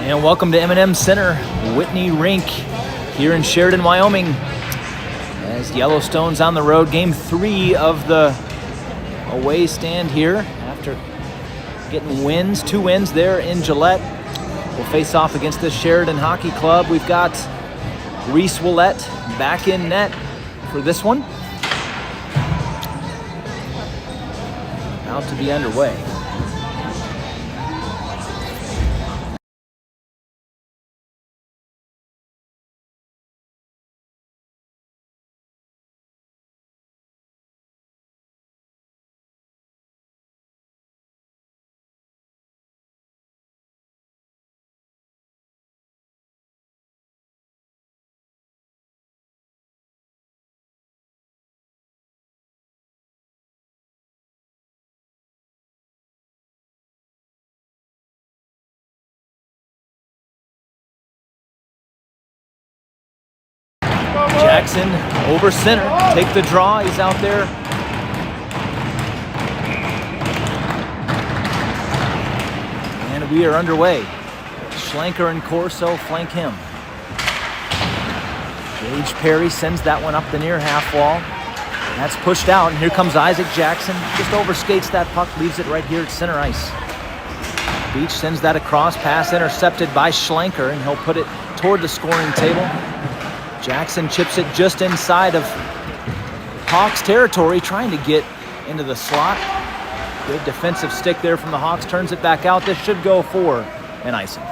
And welcome to M&M Center, Whitney Rink here in Sheridan, Wyoming. As Yellowstone's on the road, game 3 of the away stand here after getting wins, 2 wins there in Gillette. We'll face off against the Sheridan Hockey Club. We've got REESE OUELLETTE back in net for this one. About to be underway. Jackson over center, take the draw, he's out there. And we are underway. Schlenker and Corso flank him. Gage Perry sends that one up the near half wall. That's pushed out, and here comes Isaac Jackson. Just overskates that puck, leaves it right here at center ice. Beach sends that across, pass intercepted by Schlenker, and he'll put it toward the scoring table. Jackson chips it just inside of Hawks territory, trying to get into the slot. Good defensive stick there from the Hawks, turns it back out. This should go for an icing.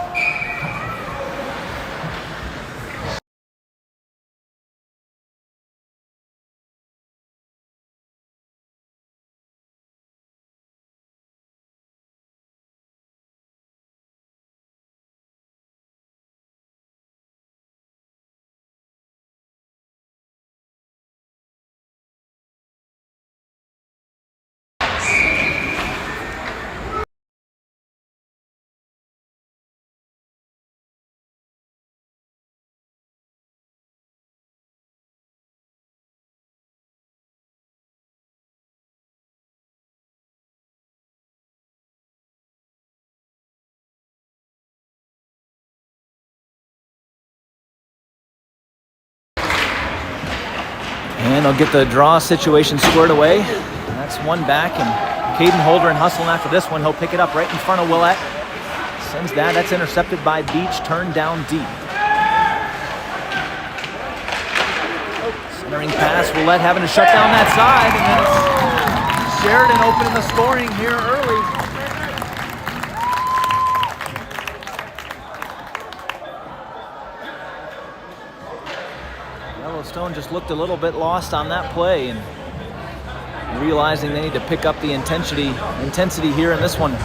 And they'll get the draw situation squared away. That's one back, and KADIN HOLDREN hustling after this one. He'll pick it up right in front of Ouellette. Sends that. That's intercepted by Beach, turned down deep. Centering pass, Ouellette having to shut down that side, and then it's Sheridan opening the scoring here early. Yellowstone just looked a little bit lost on that play and realizing they need to pick up the intensity here in this one.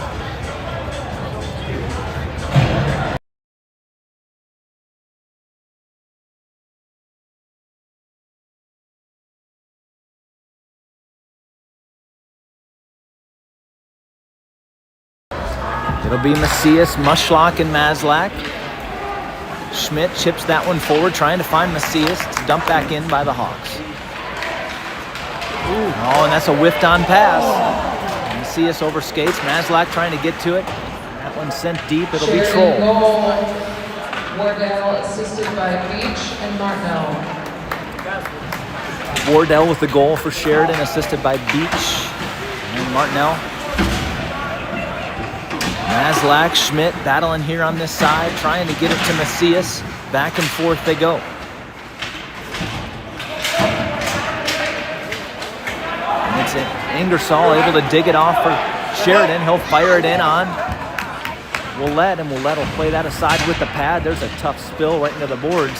It'll be MACIAS, Mushlock, and MASLAK. SCHMIDT chips that one forward, trying to find MACIAS. It's dumped back in by the Hawks. Ooh. Oh, and that's a whiffed on pass. MACIAS overskates. MASLAK trying to get to it. That one sent deep. It'll be Troll. Wardell assisted by Beach and Martnell. Wardell with the goal for Sheridan, assisted by Beach and Martnell. MASLAK, SCHMIDT battling here on this side, trying to get it to MACIAS. Back and forth they go. And it's Ingersoll able to dig it off for Sheridan. He'll fire it in on Ouellette, and Ouellette will play that aside with the pad. There's a tough spill right into the boards.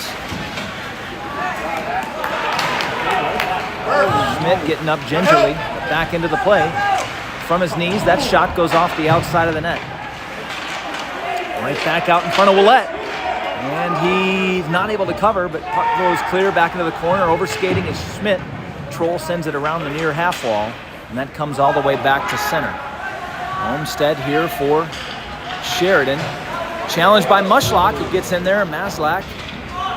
SCHMIDT getting up gingerly, back into the play. From his knees, that shot goes off the outside of the net. Right back out in front of Ouellette. And he's not able to cover, but puck goes clear back into the corner. Overskating is SCHMIDT. Troll sends it around the near half wall, and that comes all the way back to center. Olmstead here for Sheridan. Challenged by Mushlock, who gets in there, and MASLAK.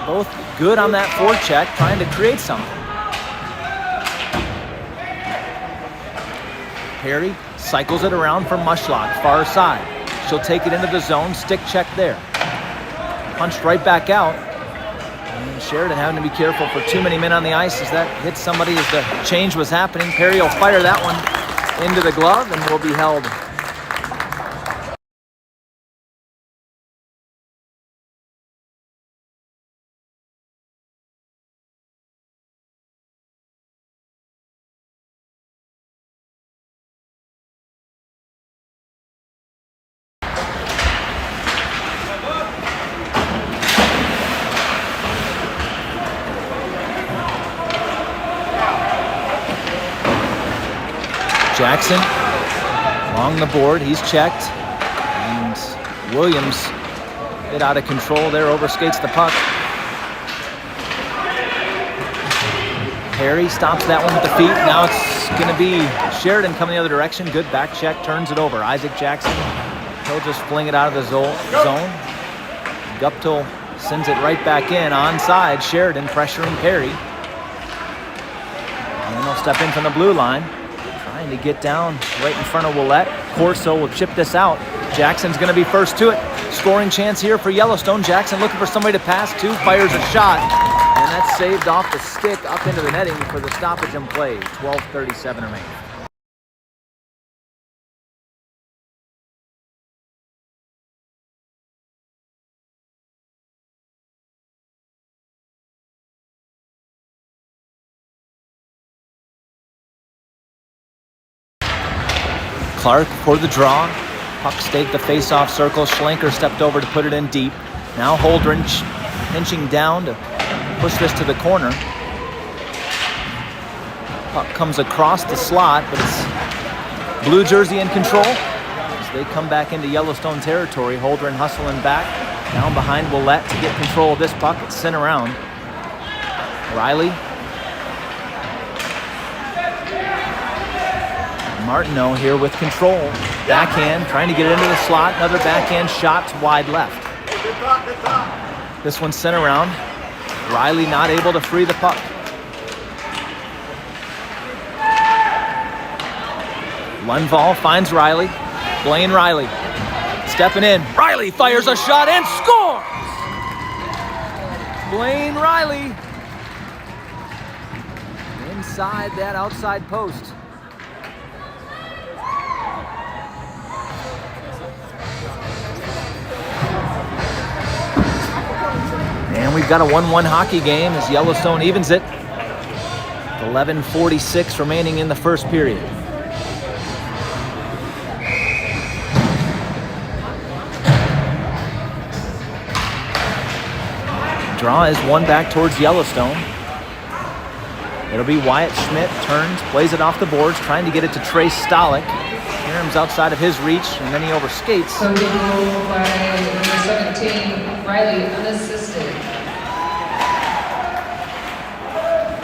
Both good on that forecheck, trying to create something. Perry cycles it around for Mushlock, far side. She'll take it into the zone, stick check there. Punched right back out. And Sheridan having to be careful for too many men on the ice as that hits somebody as the change was happening. Perry will fire that one into the glove and will be held. Jackson along the board, he's checked, and Williams a bit out of control there, overskates the puck. Perry stops that one with the feet. Now it's going to be Sheridan coming the other direction. Good back check, turns it over. Isaac Jackson, he'll just fling it out of the zone. Guptill sends it right back in, onside. Sheridan pressuring Perry. And then they'll step in from the blue line. Trying to get down right in front of Ouellette. CORSO will chip this out. Jackson's going to be first to it. Scoring chance here for Yellowstone. Jackson looking for somebody to pass to, fires a shot, and that's saved off the stick up into the netting for the stoppage and play. 12:37 remaining. Clark for the draw. Puck staked the face-off circle. Schlenker stepped over to put it in deep. Now HOLDREN pinching down to push this to the corner. Puck comes across the slot, but it's blue jersey in control as they come back into Yellowstone territory. HOLDREN hustling back, down behind Ouellette to get control of this puck. It's sent around. Riley. Martineau here with control. Backhand, trying to get it into the slot. Another backhand shot to wide left. This one sent around. Riley not able to free the puck. LUNDVALL finds Riley. Blaine Riley stepping in. Riley fires a shot and scores! Blaine Riley inside that outside post. And we've got a 1-1 hockey game as Yellowstone evens it. 11:46 remaining in the first period. Draw is one back towards Yellowstone. It'll be WYATT. SCHMIDT turns, plays it off the boards, trying to get it to Trace STALICK. Karam's outside of his reach, and then he overskates. So we go by number 17, Riley, unassisted.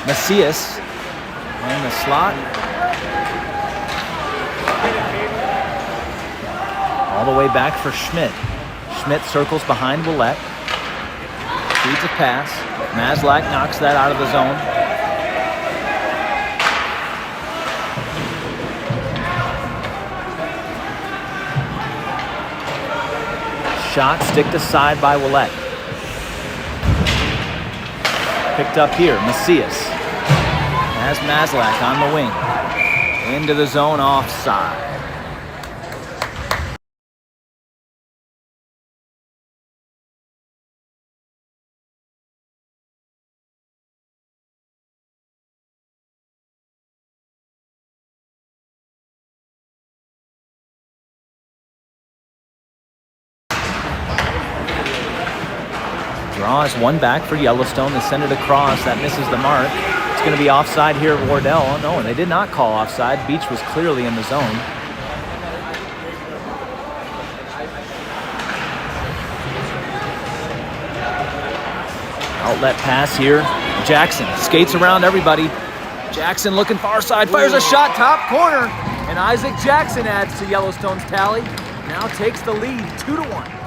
MACIAS in the slot. All the way back for SCHMIDT. SCHMIDT circles behind WYATT. Feeds a pass. MASLAK knocks that out of the zone. Shot sticked aside by WYATT. Picked up here, MACIAS. Has MASLAK on the wing. Into the zone, offside. Draw is one back for Yellowstone. They send it across. That misses the mark. It's going to be offside here at Wardell. Oh, no, they did not call offside. Beach was clearly in the zone. Outlet pass here. Jackson skates around everybody. Jackson looking far side. Fires a shot, top corner. And Isaac Jackson adds to Yellowstone's tally. Now takes the lead, 2-1.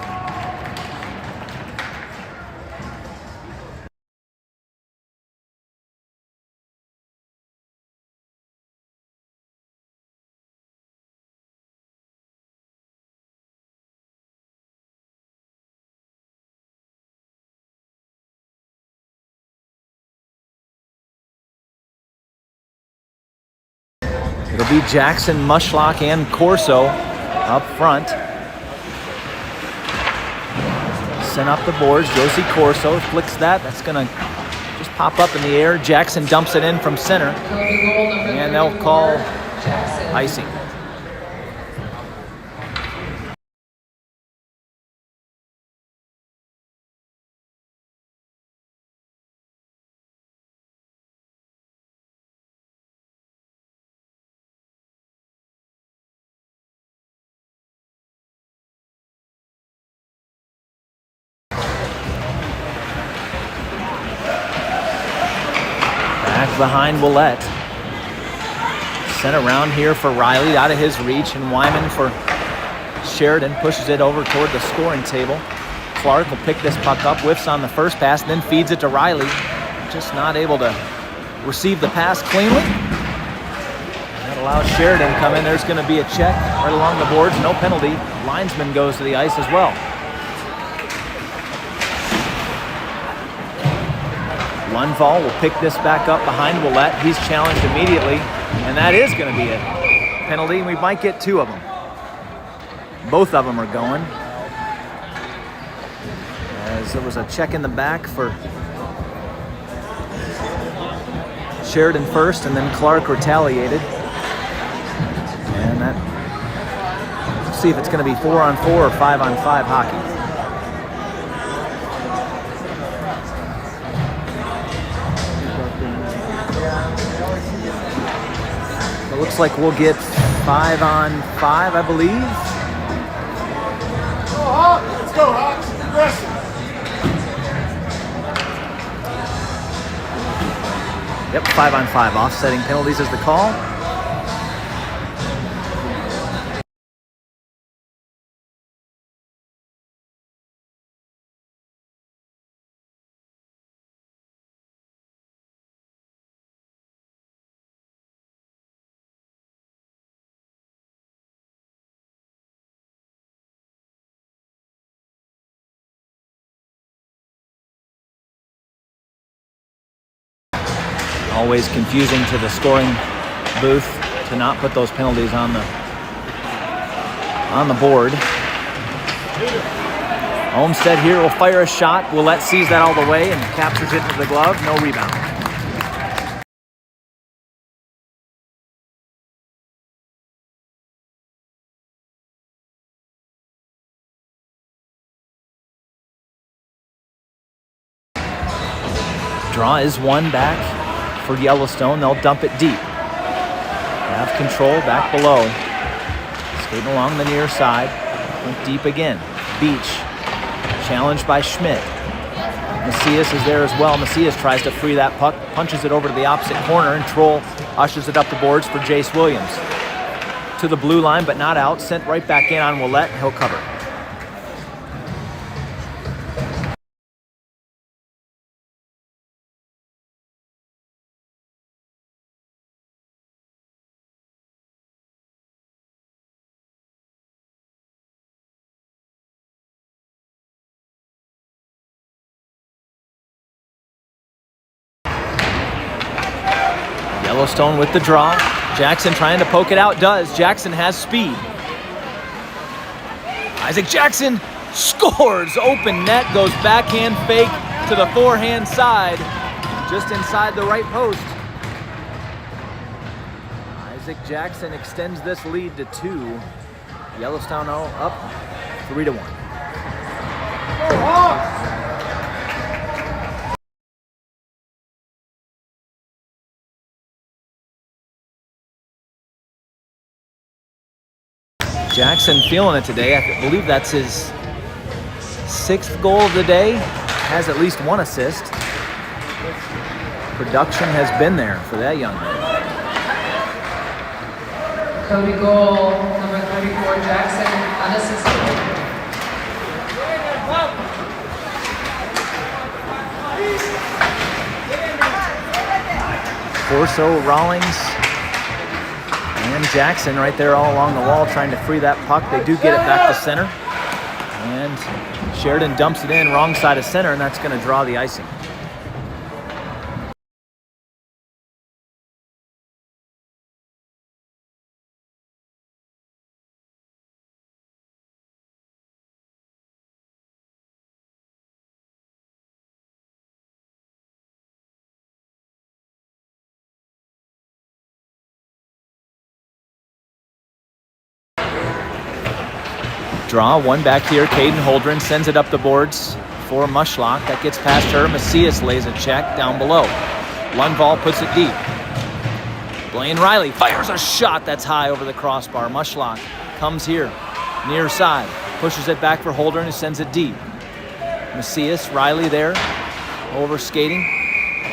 It'll be Jackson, Mushlock, and CORSO up front. Sent up the boards. JOSEY CORSO flicks that. That's going to just pop up in the air. Jackson dumps it in from center. And they'll call icing. Behind WYATT. Sent around here for Riley, out of his reach, and Wyman for Sheridan pushes it over toward the scoring table. Clark will pick this puck up, whiffs on the first pass, then feeds it to Riley. Just not able to receive the pass cleanly. That allows Sheridan to come in. There's going to be a check right along the boards, no penalty. Linesman goes to the ice as well. LUNDVALL will pick this back up behind WYATT. He's challenged immediately, and that is going to be a penalty. We might get two of them. Both of them are going. As there was a check in the back for Sheridan first, and then Clark retaliated. And that, let's see if it's going to be 4-on-4 or 5-on-5 hockey. It looks like we'll get 5-on-5, I believe. Go Hawks! Let's go Hawks! Aggressive! Yep, 5-on-5. Offsetting penalties is the call. Always confusing to the scoring booth to not put those penalties on the board. Olmstead here will fire a shot. WYATT sees that all the way and captures it into the glove. No rebound. Draw is one back for Yellowstone. They'll dump it deep. Have control back below. Skating along the near side. Went deep again. Beach. Challenged by Schmidt. Macias is there as well. Macias tries to free that puck. Punches it over to the opposite corner, and Troll ushers it up the boards for Jace Williams. To the blue line, but not out. Sent right back in on Ouellette. He'll cover. Yellowstone with the draw. Jackson trying to poke it out. Does. Jackson has speed. Isaac Jackson scores. Open net. Goes backhand fake to the forehand side. Just inside the right post. Isaac Jackson extends this lead to 2. Yellowstone up 3-1. Jackson feeling it today. I believe that's his 6th goal of the day. Has at least 1 assist. Production has been there for that young man. Cody goal, number 34, Jackson, unassisted. CORSO, Rawlings, and Jackson right there all along the wall trying to free that puck. They do get it back to center. And Sheridan dumps it in wrong side of center, and that's going to draw the icing. Draw, one back here. KADIN HOLDREN sends it up the boards for Mushlock. That gets past her. Macias lays a check down below. LUNDVALL puts it deep. Blaine Riley fires a shot that's high over the crossbar. Mushlock comes here, near side. Pushes it back for HOLDREN, who sends it deep. Macias, Riley there, over skating.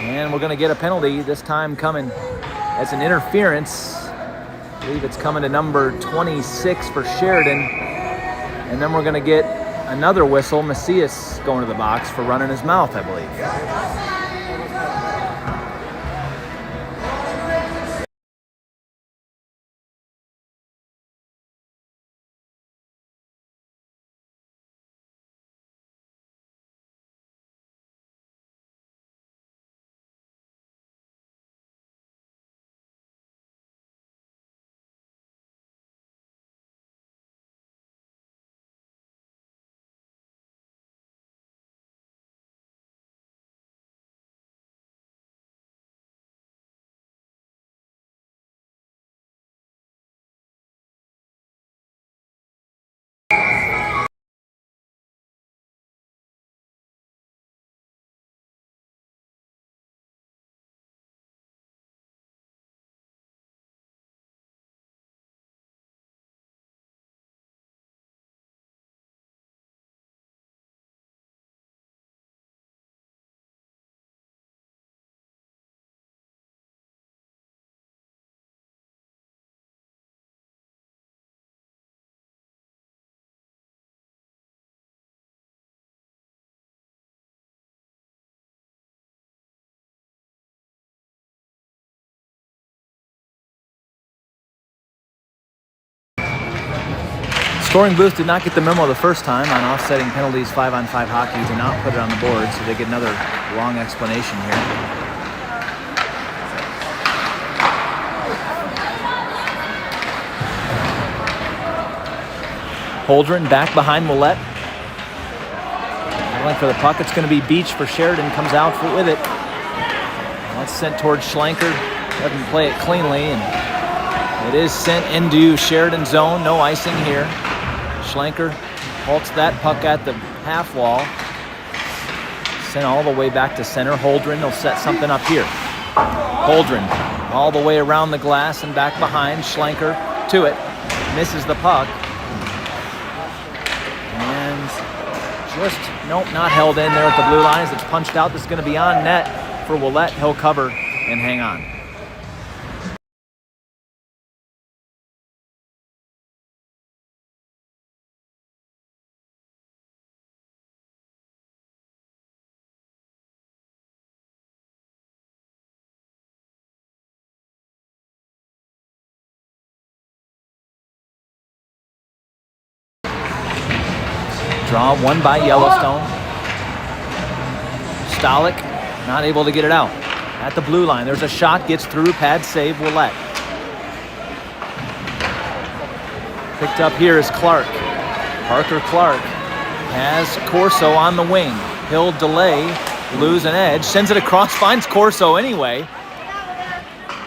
And we're going to get a penalty, this time coming as an interference. I believe it's coming to number 26 for Sheridan. And then we're going to get another whistle. Macias going to the box for running his mouth, I believe. Scoring booth did not get the memo the first time on offsetting penalties 5-on-5 hockey. Did not put it on the board, so they get another long explanation here. HOLDREN back behind Ouellette. Going for the puck. It's going to be Beach for Sheridan. Comes out with it. That's sent towards Schlenker. Doesn't play it cleanly, and it is sent into Sheridan zone. No icing here. Schlenker halts that puck at the half wall. sent all the way back to center. HOLDREN will set something up here. HOLDREN all the way around the glass and back behind. SCHLENKER to it. Misses the puck. And just, nope, not held in there at the blue line as it's punched out. This is going to be on net for OUELLETTE. He'll cover and hang on. Draw won by Yellowstone. STALICK not able to get it out. At the blue line, there's a shot, gets through, pad save, OUELLETTE. Picked up here is Clark. Parker Clark has CORSO on the wing. He'll delay, lose an edge, sends it across, finds CORSO anyway.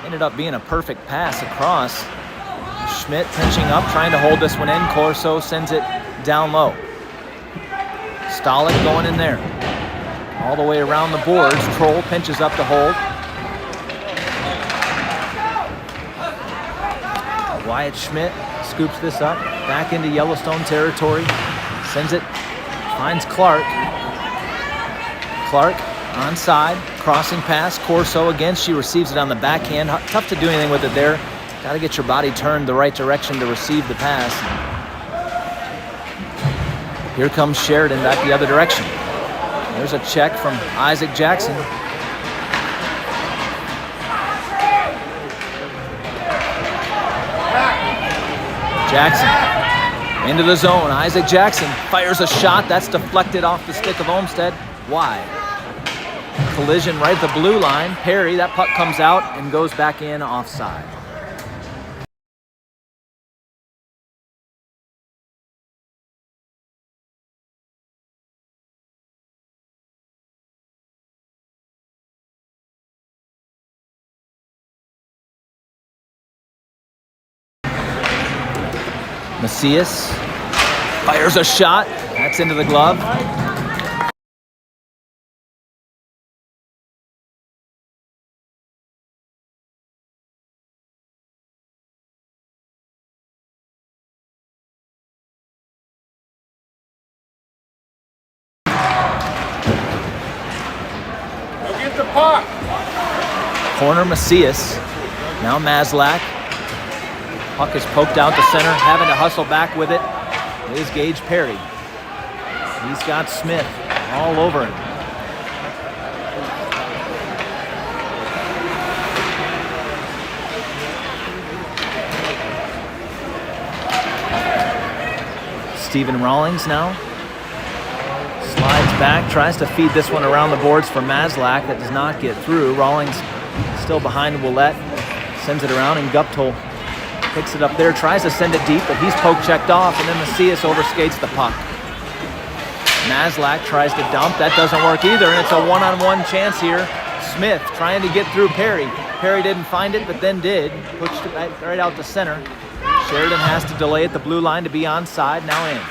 Ended up being a perfect pass across. SCHMIDT pinching up, trying to hold this one in. CORSO sends it down low. STALICK going in there. All the way around the boards. Troll pinches up to hold. WYATT scoops this up. Back into Yellowstone territory. Sends it. Finds Clark. Clark onside. Crossing pass. CORSO again. She receives it on the backhand. Tough to do anything with it there. Got to get your body turned the right direction to receive the pass. Here comes Sheridan back the other direction. There's a check from Isaac Jackson. Jackson into the zone. Isaac Jackson fires a shot. That's deflected off the stick of Olmsted. Wide. Collision right at the blue line. Perry, that puck comes out and goes back in offside. MACIAS fires a shot. That's into the glove. Go get the puck. Corner MACIAS. Now MASLAK. Puck is poked out to center, having to hustle back with it is Gage Perry. He's got Smith all over him. Stephen Rawlings now. Slides back, tries to feed this one around the boards for MASLAK. That does not get through. Rawlings still behind OUELLETTE. Sends it around and Guptill picks it up there, tries to send it deep, but he's poke-checked off, and then MACIAS overskates the puck. MASLAK tries to dump. That doesn't work either, and it's a one-on-one chance here. Smith trying to get through Perry. Perry didn't find it, but then did. Pushed it right out to center. Sheridan has to delay at the blue line to be onside, now in.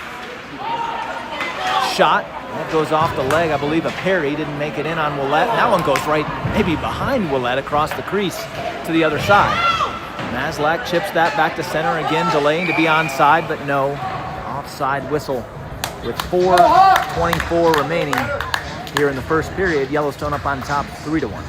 Shot, that goes off the leg, I believe, of Perry. Didn't make it in on OUELLETTE. That one goes right, maybe behind OUELLETTE across the crease to the other side. MASLAK chips that back to center again, delaying to be onside, but no. Offside whistle with 4:24 remaining here in the first period. Yellowstone up on top 3-1.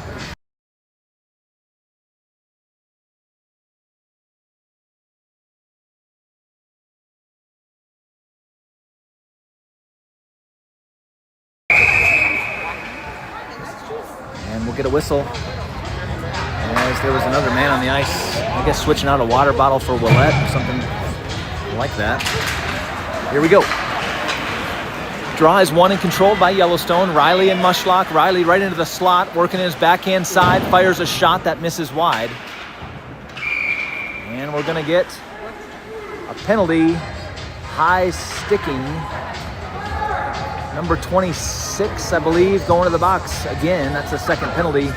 And we'll get a whistle as there was another man on the ice, I guess switching out a water bottle for OUELLETTE or something like that. Here we go. Draw is won and controlled by Yellowstone. Riley and Mushlock. Riley right into the slot, working his backhand side, fires a shot that misses wide. And we're gonna get a penalty, high sticking. Number 26, I believe, going to the box again. That's the second penalty.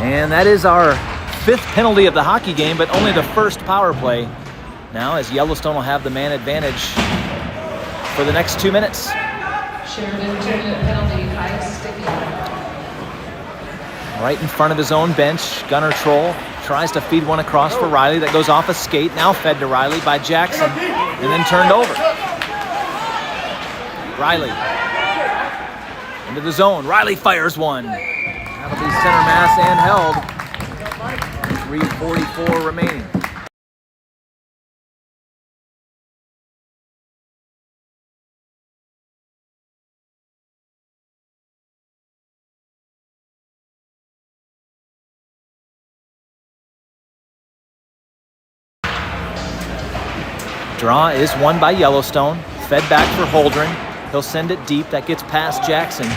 And that is our 5th penalty of the hockey game, but only the first power play. Now, as Yellowstone will have the man advantage for the next 2 minutes. Sheridan, 2-minute penalty, high sticky. Right in front of his own bench, Gunner Troll tries to feed one across for Riley. That goes off a skate, now fed to Riley by Jackson, and then turned over. Riley into the zone. Riley fires one. That'll be center mass and held. 3:44 remaining. Draw is won by Yellowstone. Fed back for Holdren. He'll send it deep. That gets past Jackson.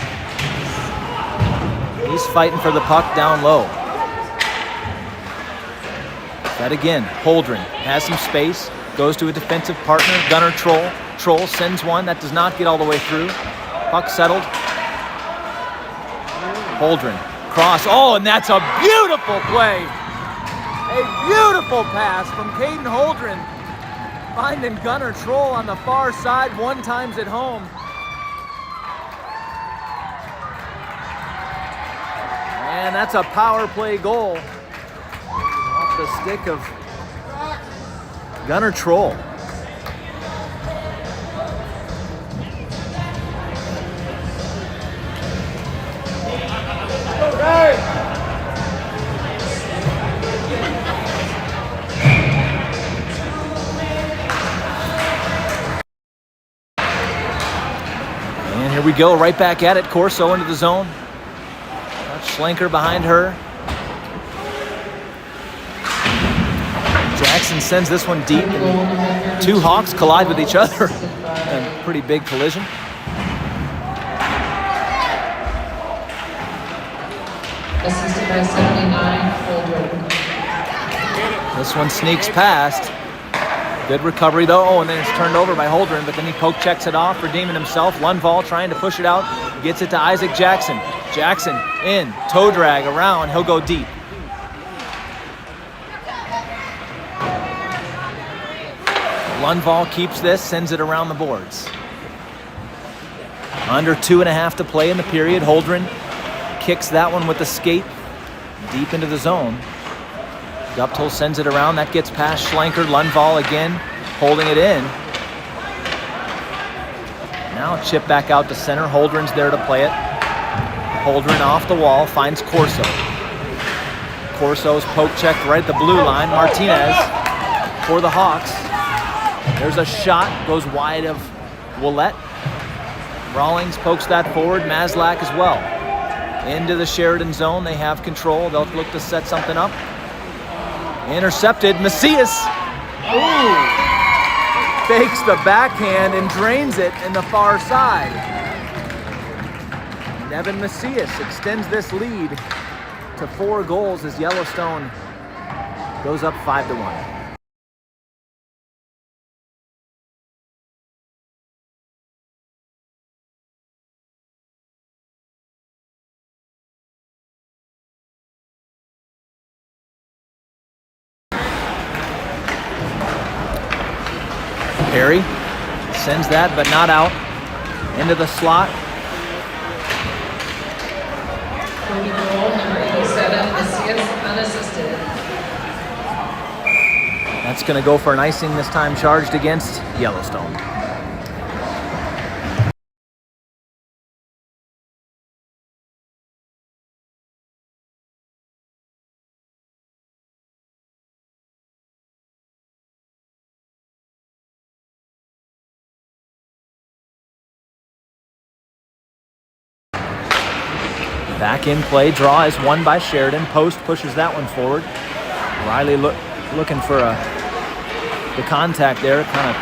He's fighting for the puck down low. Fed again. Holdren has some space. Goes to a defensive partner. Gunner Troll. Troll sends one. That does not get all the way through. Puck settled. Holdren. Cross. Oh, and that's a beautiful play. A beautiful pass from KADIN Holdren. Finding Gunner Troll on the far side, 1 times at home. And that's a power play goal off the stick of Gunner Troll. And here we go, right back at it. Corso into the zone. Schlenker behind her. Jackson sends this one deep. And 2 Hawks collide with each other. A pretty big collision. Assisted by 79, Holdren. This one sneaks past. Good recovery though. Oh, and then it's turned over by Holdren, but then he poke checks it off, redeeming himself. LUNDVALL trying to push it out. Gets it to Isaac Jackson. Jackson in, toe drag around, he'll go deep. LUNDVALL keeps this, sends it around the boards. Under 2.5 to play in the period. Holdren kicks that one with the skate deep into the zone. Guptill sends it around, that gets past Schlenker. LUNDVALL again, holding it in. Now chip back out to center. Holdren's there to play it. Holdren off the wall, finds Corso. Corso's poke checked right at the blue line. Martinez for the Hawks. There's a shot, goes wide of WYATT. Rawlings pokes that forward, MASLAK as well. Into the Sheridan zone, they have control. They'll look to set something up. Intercepted, MACIAS. Ooh! Fakes the backhand and drains it in the far side. Devin MACIAS extends this lead to 4 goals as Yellowstone goes up 5-1. Perry sends that, but not out. Into the slot. Cody goal, number 87, MACIAS, unassisted. That's going to go for an icing this time, charged against Yellowstone. Back in play, draw is won by Sheridan. Post pushes that one forward. Riley looking for the contact there, kind of.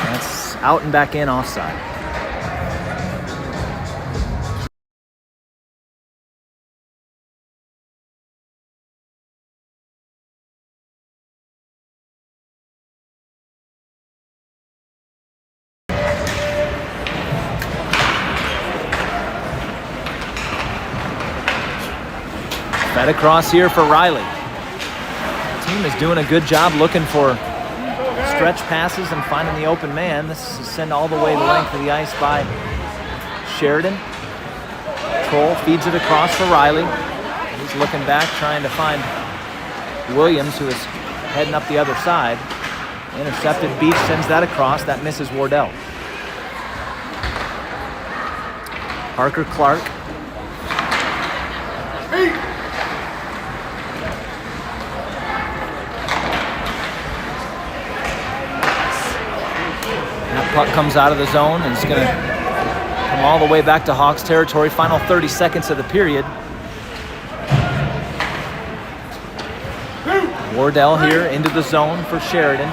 That's out and back in, offside. Fed across here for Riley. The team is doing a good job looking for stretch passes and finding the open man. This is sent all the way the length of the ice by Sheridan. Troll feeds it across for Riley. He's looking back, trying to find Williams, who is heading up the other side. Intercepted. Beach sends that across. That misses Wardell. Parker Clark. That puck comes out of the zone and it's going to come all the way back to Hawks territory. Final 30 seconds of the period. Wardell here into the zone for Sheridan.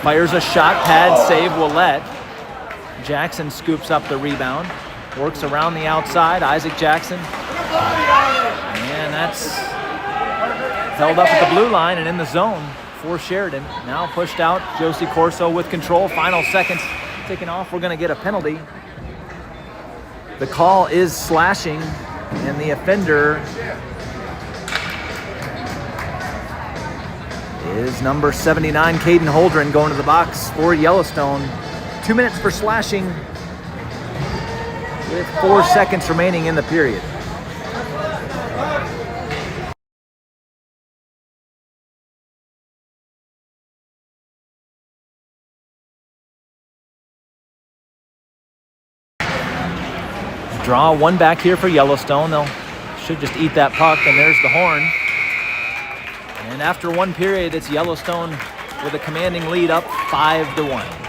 Fires a shot, pad save, OUELLETTE. Jackson scoops up the rebound. Works around the outside, Isaac Jackson. And that's held up at the blue line and in the zone for Sheridan. Now pushed out, JOSEY CORSO with control. Final seconds ticking off. We're going to get a penalty. The call is slashing, and the offender is number 79, KADIN HOLDREN, going to the box for Yellowstone. 2 minutes for slashing with 4 seconds remaining in the period. Draw one back here for Yellowstone. They'll should just eat that puck, and there's the horn. And after one period, it's Yellowstone with a commanding lead, up 5-1.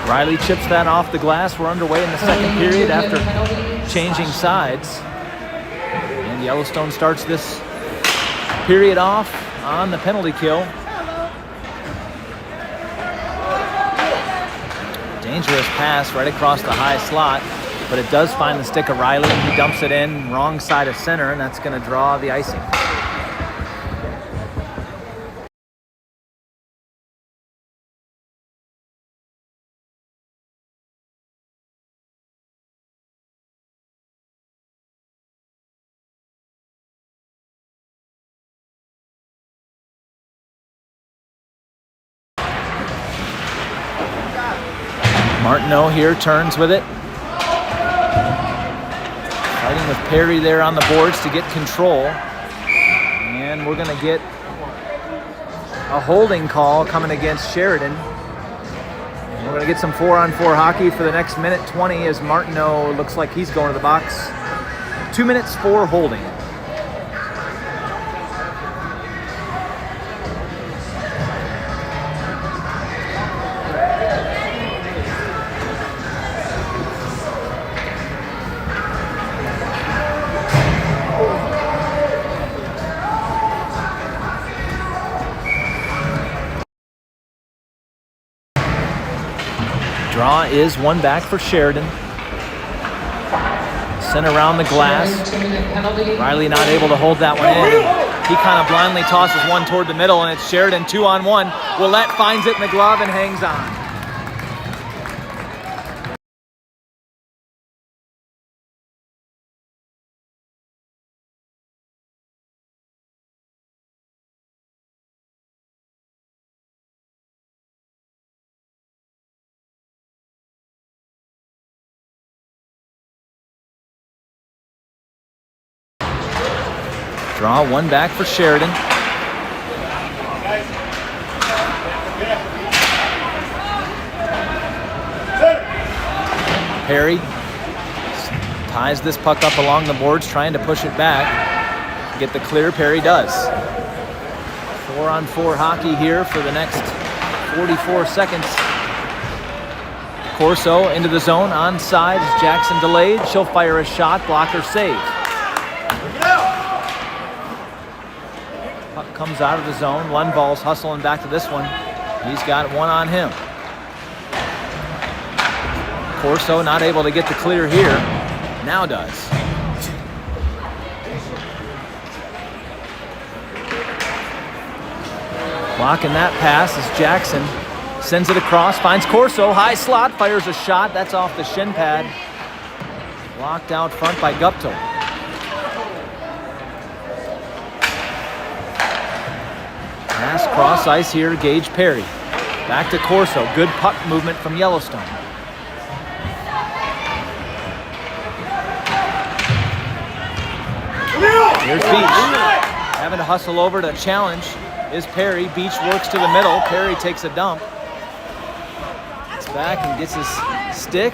Riley chips that off the glass. We're underway in the second period after changing sides. And Yellowstone starts this period off on the penalty kill. Dangerous pass right across the high slot, but it does find the stick of Riley. He dumps it in, wrong side of center, and that's going to draw the icing. Martineau here turns with it. Fighting with Perry there on the boards to get control. And we're gonna get a holding call coming against Sheridan. And we're gonna get some 4-on-4 hockey for the next minute 20 as Martineau looks like he's going to the box. 2 minutes for holding. Draw is one back for Sheridan. Sent around the glass. Riley not able to hold that one in. He kind of blindly tosses one toward the middle, and it's Sheridan 2-on-1. Ouellette finds it in the glove and hangs on. Draw one back for Sheridan. Perry ties this puck up along the boards, trying to push it back. Get the clear, Perry does. 4-on-4 hockey here for the next 44 seconds. Corso into the zone, onside. Jackson delayed. She'll fire a shot, blocker save. Puck comes out of the zone. LUNDVALL's hustling back to this one. He's got one on him. Corso not able to get the clear here. Now does. Blocking that pass is Jackson. Sends it across, finds Corso. High slot, fires a shot. That's off the shin pad. Blocked out front by Gupto. Pass cross ice here, Gage Perry. Back to Corso. Good puck movement from Yellowstone. Here's Beach. Having to hustle over to challenge is Perry. Beach works to the middle. Perry takes a dump. Gets back and gets his stick.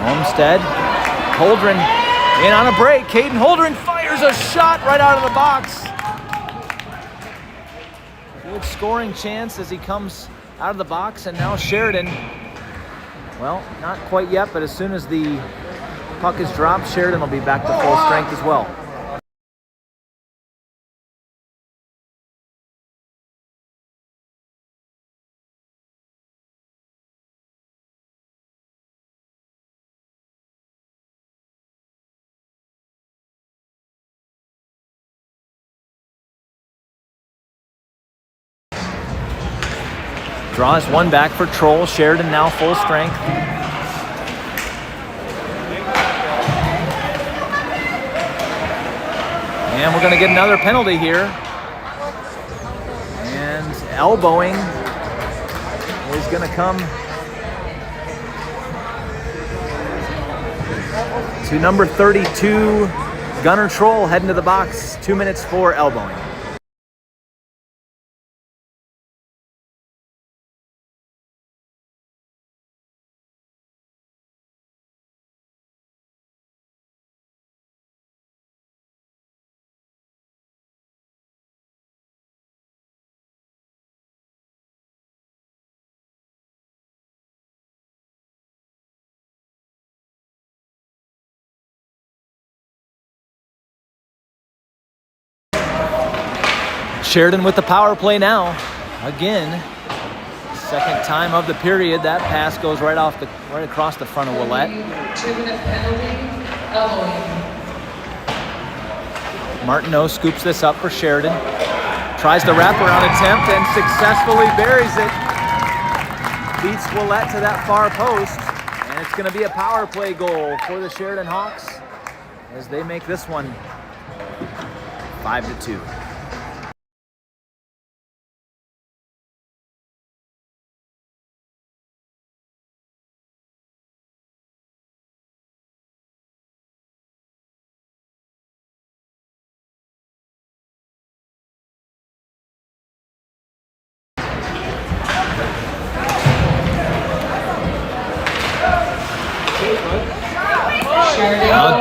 Homestead. Holdren in on a break. Caden Holdren fires a shot right out of the box. Good scoring chance as he comes out of the box, and now Sheridan, well, not quite yet, but as soon as the puck is dropped, Sheridan will be back to full strength as well. Draws one back for Troll. Sheridan now full strength. And we're going to get another penalty here. And elbowing is going to come to number 32, Gunner Troll, heading to the box. 2 minutes for elbowing. Sheridan with the power play now. Again, second time of the period. That pass goes right across the front of Ouellette. 2-minute penalty, elbowing. Martineau scoops this up for Sheridan. Tries the wraparound attempt and successfully buries it. Beats Ouellette to that far post. And it's going to be a power play goal for the Sheridan Hawks as they make this one 5-2.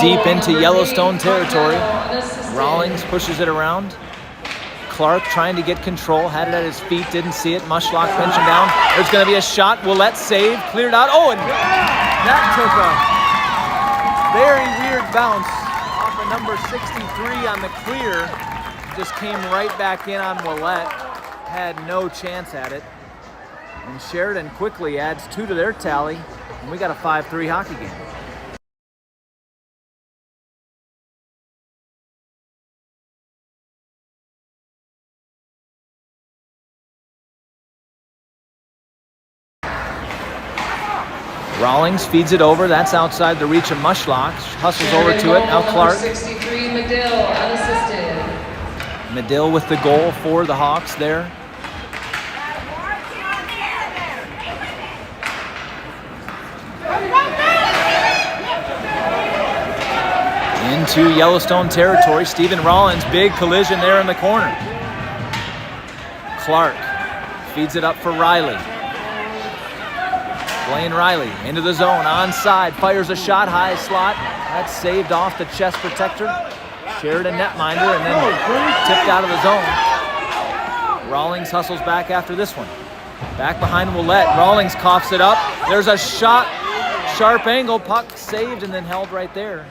deep into Yellowstone territory. Rawlings pushes it around. Clark trying to get control, had it at his feet, didn't see it. Mushlock pinching down. There's going to be a shot. WYATT save, cleared out. Oh, and that took a very weird bounce off of number 63 on the clear. Just came right back in on WYATT. Had no chance at it. And Sheridan quickly adds 2 to their tally. And we got a 5-3 hockey game. Rawlings feeds it over. That's outside the reach of Mushlock. Hustles over to it. Now Clark. 63, Medill, unassisted. Medill with the goal for the Hawks there. Into Yellowstone territory. Stephen Rawlings, big collision there in the corner. Clark feeds it up for Riley. Blaine Riley into the zone, onside, fires a shot, high slot. That's saved off the chest protector. Sheridan netminder and then tipped out of the zone. Rawlings hustles back after this one. Back behind WYATT. Rawlings coughs it up. There's a shot, sharp angle, puck saved and then held right there.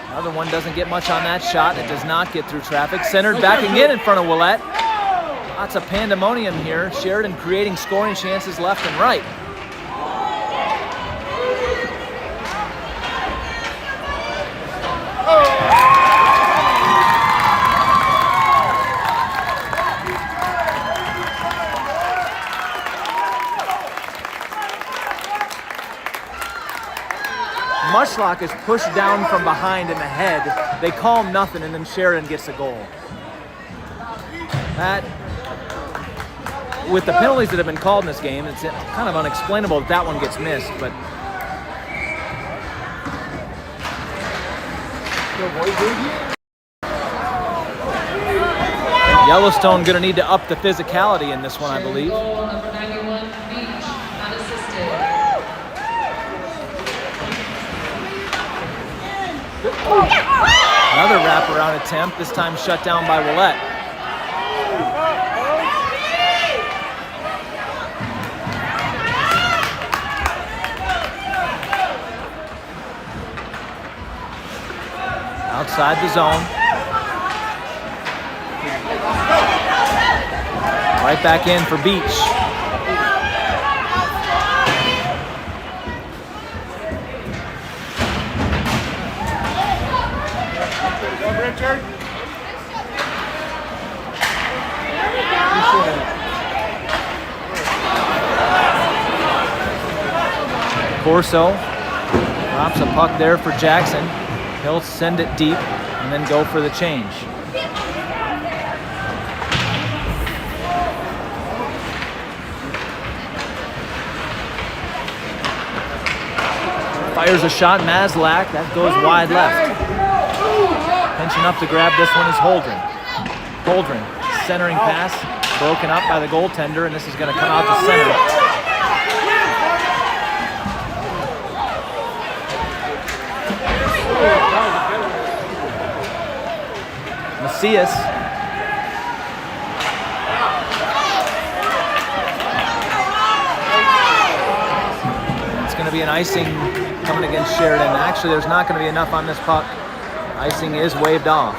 Another one doesn't get much on that shot. It does not get through traffic. Centered back again in front of WYATT. Lots of pandemonium here. Sheridan creating scoring chances left and right. Mushlock is pushed down from behind in the head. They call him nothing, and then Sheridan gets a goal. That, with the penalties that have been called in this game, it's kind of unexplainable that that one gets missed, but Yellowstone going to need to up the physicality in this one, I believe. Goal, number 91, Beach, unassisted. Another wraparound attempt, this time shut down by WYATT. Outside the zone. Right back in for Beach. Richard. CORSO drops a puck there for Jackson. He'll send it deep and then go for the change. Fires a shot, MASLAK, that goes wide left. Pinching up to grab this one is HOLDREN. HOLDREN, centering pass, broken up by the goaltender, and this is going to come out to center. MACIAS. It's going to be an icing coming against Sheridan. Actually, there's not going to be enough on this puck. Icing is waved off.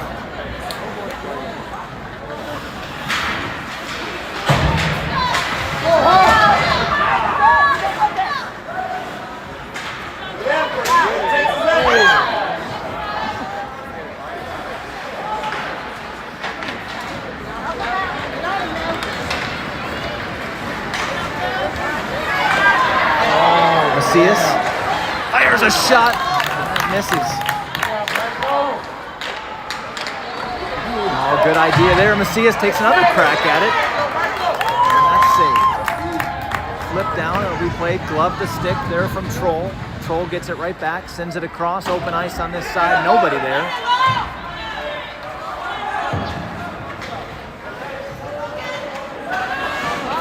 MACIAS fires a shot, that misses. Oh, good idea there. MACIAS takes another crack at it, and that's saved. Flip down, it'll be played glove to stick there from Troll. Troll gets it right back, sends it across, open ice on this side, nobody there.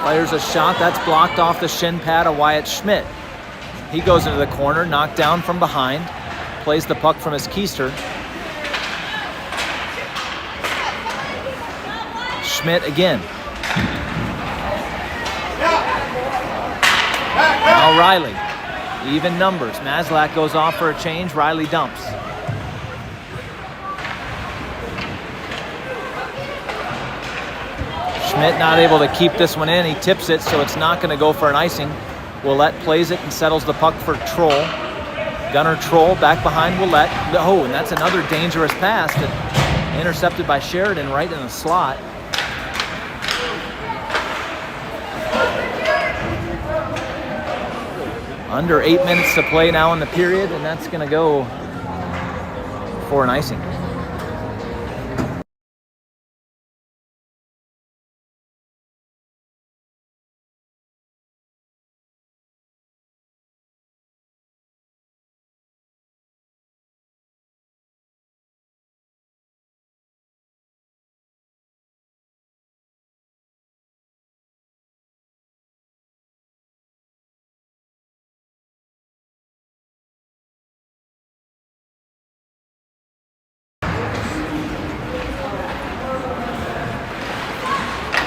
Fires a shot, that's blocked off the shin pad of WYATT SCHMIDT. He goes into the corner, knocked down from behind. plays the puck from his keister. SCHMIDT again. Now Riley. Even numbers. MASLAK goes off for a change. Riley dumps. SCHMIDT not able to keep this one in. He tips it, so it's not going to go for an icing. OUELLETTE plays it and settles the puck for Troll. Gunner Troll back behind OUELLETTE. Oh, and that's another dangerous pass that intercepted by Sheridan right in the slot. Under 8 minutes to play now in the period, and that's going to go for an icing.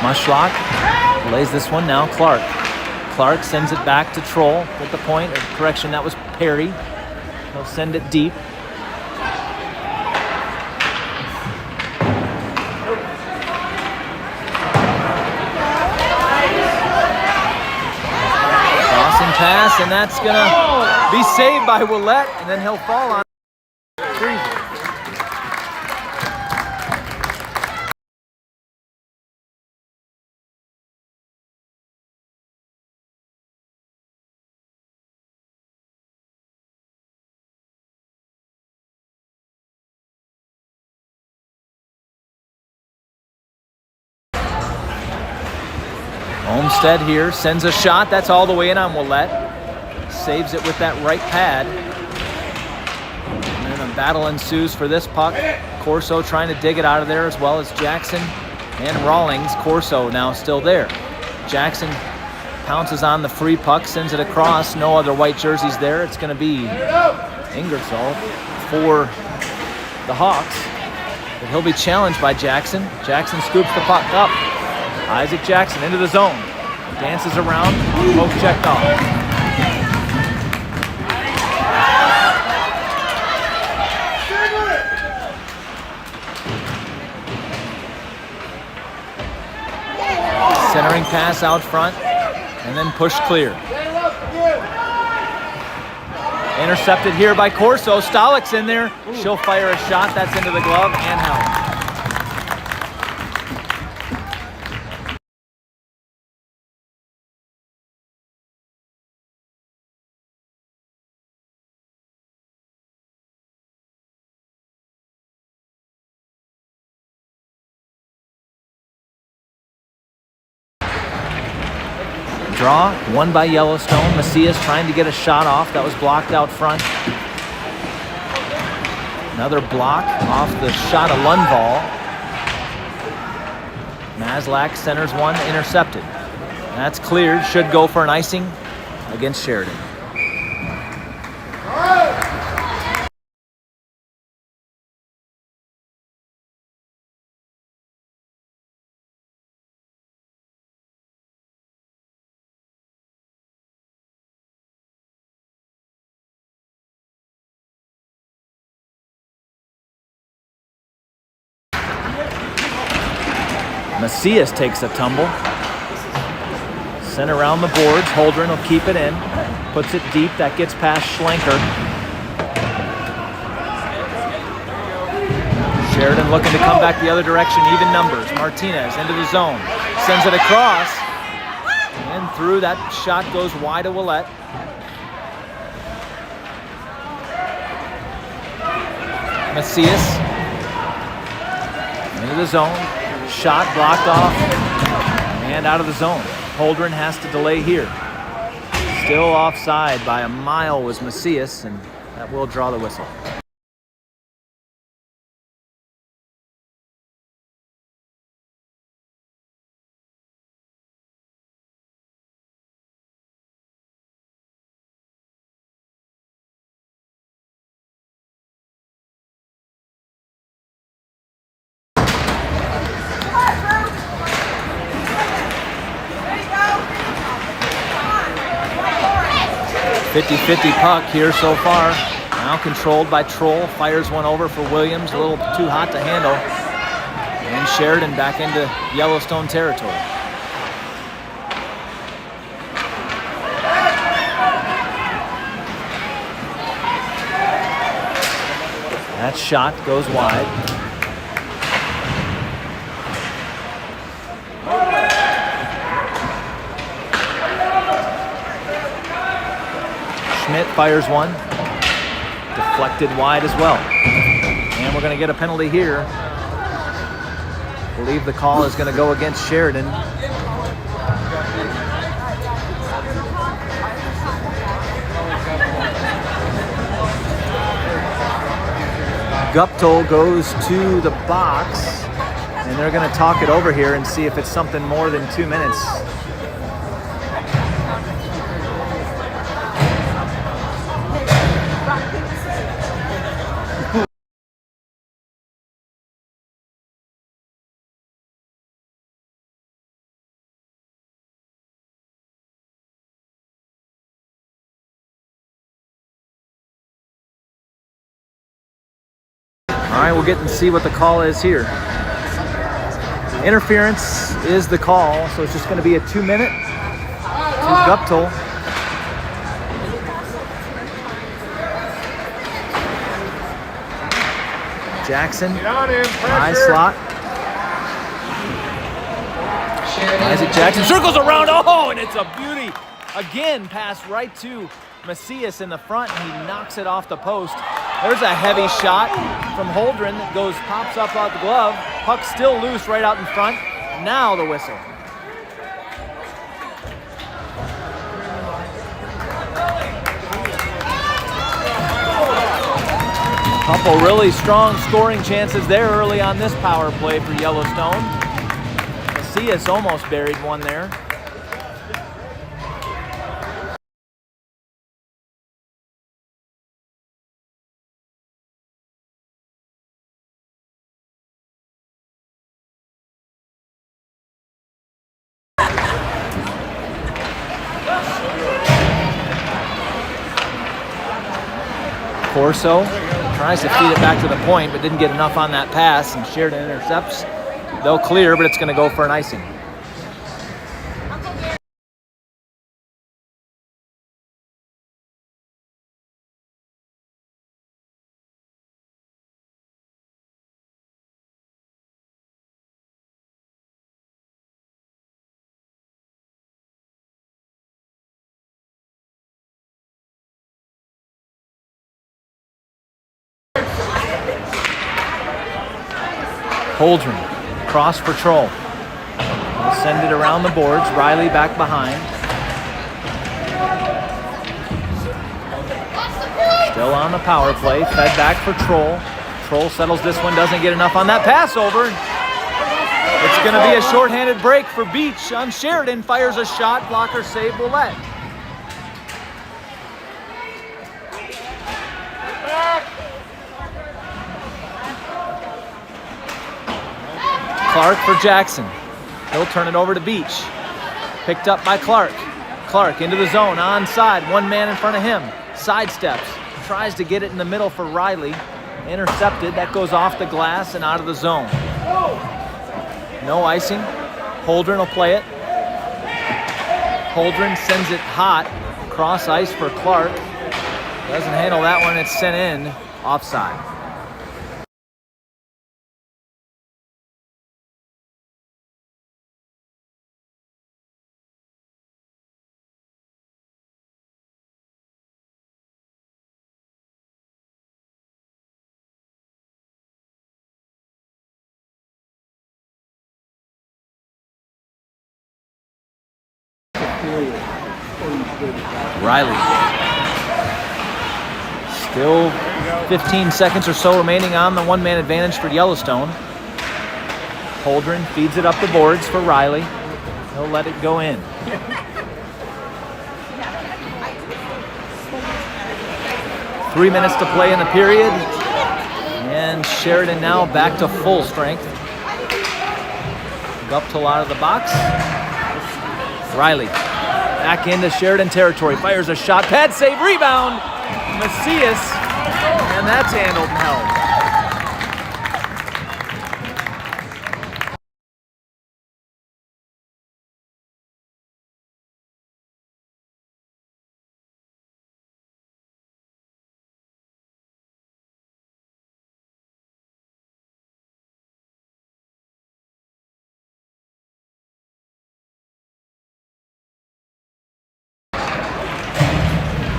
Mushlock lays this one now. Clark sends it back to Troll with the point. Correction, that was Perry. He'll send it deep. Crossing pass, and that's gonna be saved by OUELLETTE, and then he'll fall on REESE. Olmstead here sends a shot. That's all the way in on OUELLETTE. Saves it with that right pad. And then a battle ensues for this puck. CORSO trying to dig it out of there, as well as Jackson and Rawlings. CORSO now still there. Jackson pounces on the free puck, sends it across. No other white jerseys there. It's going to be Ingersoll for the Hawks. But he'll be challenged by Jackson. Jackson scoops the puck up. Isaac Jackson into the zone. Dances around. Poke checked off. Centering pass out front. And then pushed clear. Intercepted here by CORSO. STALICK's in there. She'll fire a shot. That's into the glove and held. Draw, won by Yellowstone. MACIAS trying to get a shot off. That was blocked out front. Another block off the shot of LUNDVALL. MASLAK centers one, intercepted. That's cleared, should go for an icing against Sheridan. MACIAS takes a tumble. Sent around the boards. HOLDREN will keep it in. Puts it deep. That gets past SCHLENKER. Sheridan looking to come back the other direction. Even numbers. Martinez into the zone. Sends it across. And through. That shot goes wide to OUELLETTE. MACIAS into the zone. Shot blocked off and out of the zone. HOLDREN has to delay here. Still offside by a mile was MACIAS, and that will draw the whistle. 50-50 puck here so far. Now controlled by Troll. Fires one over for Williams. A little too hot to handle. And Sheridan back into Yellowstone territory. That shot goes wide. SCHMIDT fires one. Deflected wide as well. And we're going to get a penalty here. I believe the call is going to go against Sheridan. Guptill goes to the box, and they're going to talk it over here and see if it's something more than 2 minutes. All right, we'll get and see what the call is here. Interference is the call, so it's just going to be a 2 minute to Guptill. Jackson, high slot. Isaac Jackson circles around, oh, and it's a beauty. Again, pass right to MACIAS in the front, and he knocks it off the post. There's a heavy shot from HOLDREN that goes, pops up out the glove. Puck still loose right out in front. Now the whistle. Couple really strong scoring chances there early on this power play for Yellowstone. MACIAS almost buried one there. CORSO tries to feed it back to the point, but didn't get enough on that pass, and Sheridan intercepts. They'll clear, but it's going to go for an icing. HOLDREN, cross for Troll. We'll send it around the boards. Riley back behind. Still on the power play. Fed back for Troll. Troll settles this one. Doesn't get enough on that pass over. It's going to be a shorthanded break for Beach on Sheridan. Fires a shot. Blocker save WYATT. Clark for Jackson. He'll turn it over to Beach. Picked up by Clark. Clark into the zone, onside, one man in front of him. Sidesteps, tries to get it in the middle for Riley. Intercepted, that goes off the glass and out of the zone. No icing. HOLDREN will play it. HOLDREN sends it hot. Cross ice for Clark. Doesn't handle that one, it's sent in. Offside. Riley. Still 15 seconds or so remaining on the one-man advantage for Yellowstone. HOLDREN feeds it up the boards for Riley. He'll let it go in. Three minutes to play in the period. And Sheridan now back to full strength. Guptill out of the box. Riley Back into Sheridan territory. Fires a shot. Pad save. Rebound. Macias. And that's handled and held.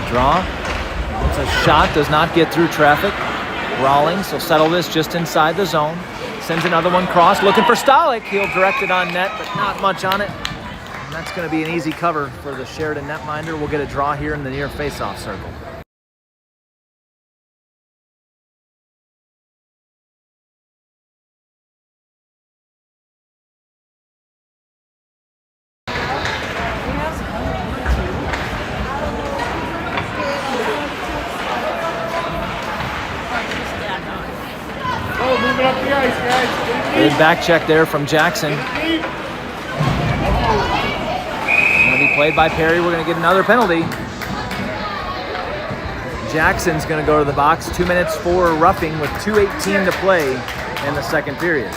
Draw. It's a shot, does not get through traffic. Rawlings will settle this just inside the zone. Sends another one cross, looking for STALICK. He'll direct it on net, but not much on it. And that's going to be an easy cover for the Sheridan netminder. We'll get a draw here in the near face-off circle. Oh, moving up the ice, guys. Good back check there from Jackson. Going to be played by Perry. We're going to get another penalty. Jackson's going to go to the box. 2 minutes for roughing with 2:18 to play in the second period.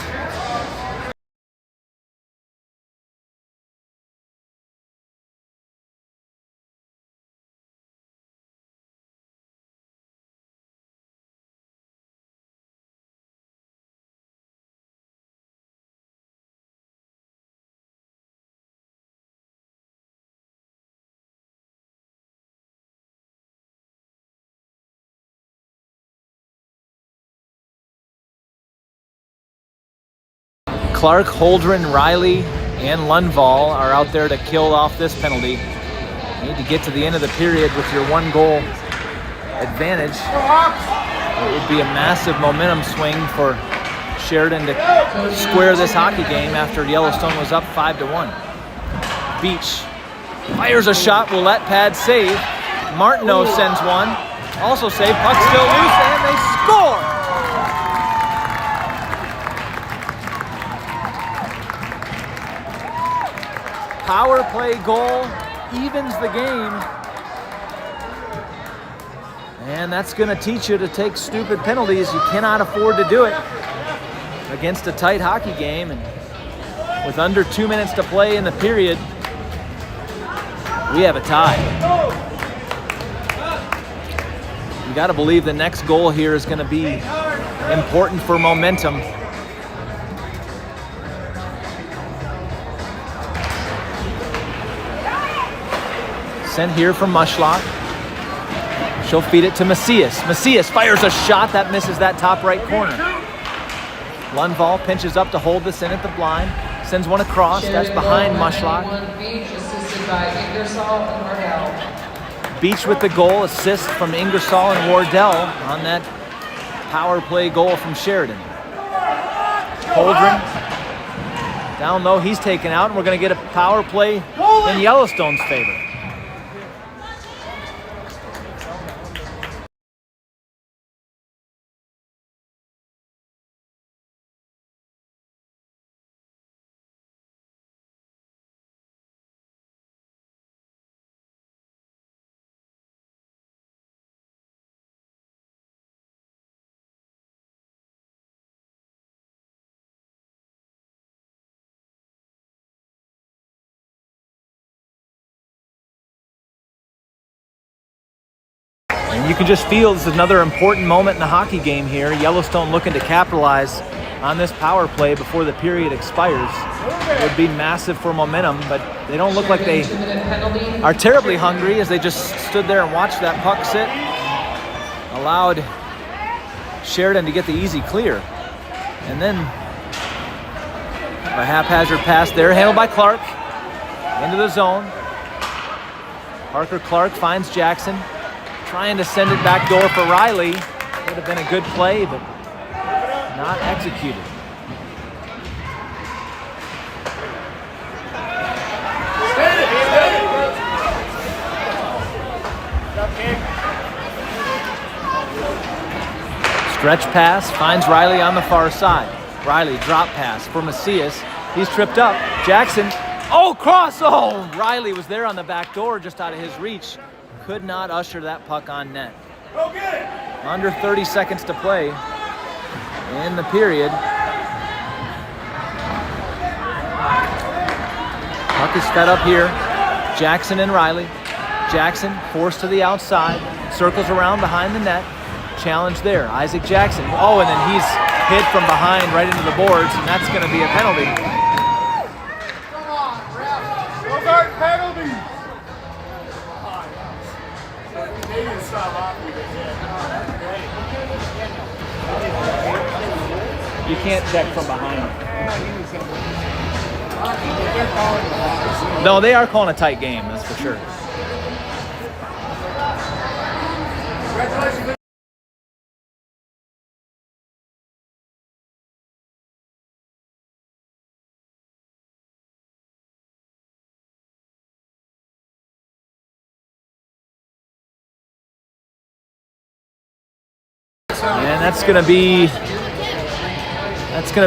Clark, Holdren, Riley, and LUNDVALL are out there to kill off this penalty. You need to get to the end of the period with your 1-goal advantage. It would be a massive momentum swing for Sheridan to square this hockey game after Yellowstone was up 5-1. Beach fires a shot, WYATT pad save. Martineau sends one, also save, puck still loose, and they score! Power play goal evens the game. And that's going to teach you to take stupid penalties. You cannot afford to do it against a tight hockey game. And with under 2 minutes to play in the period, we have a tie. You got to believe the next goal here is going to be important for momentum. Sent here from Mushlock. She'll feed it to Macias. Macias fires a shot that misses that top right corner. LUNDVALL pinches up to hold this in at the blind. Sends one across. That's behind Mushlock. Beach assisted by Ingersoll and Wardell. Beach with the goal, assist from Ingersoll and Wardell on that power play goal from Sheridan. Holdren down low, he's taken out, and we're going to get a power play in Yellowstone's favor. And you can just feel this is another important moment in the hockey game here. Yellowstone looking to capitalize on this power play before the period expires. It would be massive for momentum, but they don't look like they are terribly hungry as they just stood there and watched that puck sit. Allowed Sheridan to get the easy clear. And then a haphazard pass there, handled by Clark. Into the zone. Parker Clark finds Jackson. Trying to send it back door for Riley. Would have been a good play, but not executed. Stretch pass finds Riley on the far side. Riley drop pass for Macias. He's tripped up. Jackson Oh, cross. Oh, Riley was there on the back door, just out of his reach. Could not usher that puck on net. Under 30 seconds to play in the period. Puck is fed up here. Jackson and Riley. Jackson forced to the outside. Circles around behind the net. Challenge there. Isaac Jackson. Oh, and then he's hit from behind right into the boards, and that's going to be a penalty. Come on, ref. Those aren't penalties. Canadians style hockey. You can't check from behind. No, they are calling a tight game, that's for sure. Congratulations. 'em. And that's gonna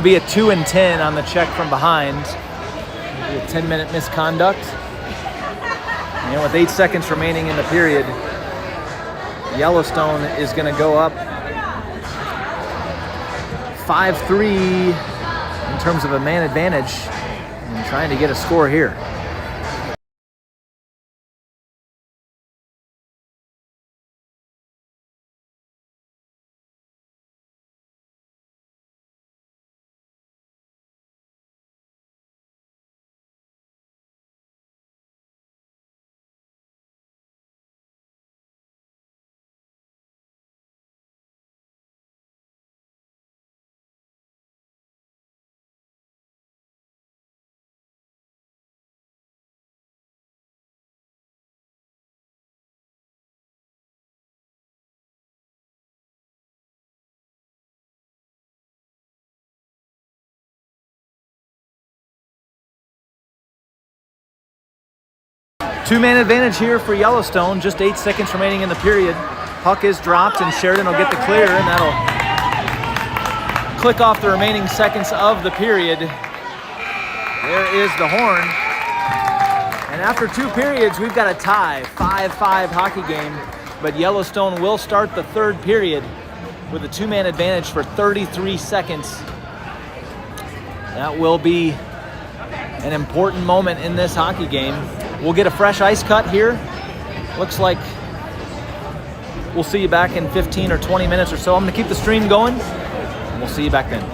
be a 2 and 10 on the check from behind. A 10-minute misconduct. And with 8 seconds remaining in the period, Yellowstone is going to go up 5-3 in terms of a man advantage and trying to get a score here. Two-man advantage here for Yellowstone. Just 8 seconds remaining in the period. Puck is dropped and Sheridan will get the clear, and that'll click off the remaining seconds of the period. There is the horn. And after 2 periods, we've got a tie, 5-5 hockey game. But Yellowstone will start the 3rd period with a 2-man advantage for 33 seconds. That will be an important moment in this hockey game. We'll get a fresh ice cut here. Looks like we'll see you back in 15 or 20 minutes or so. I'm gonna keep the stream going, and we'll see you back then.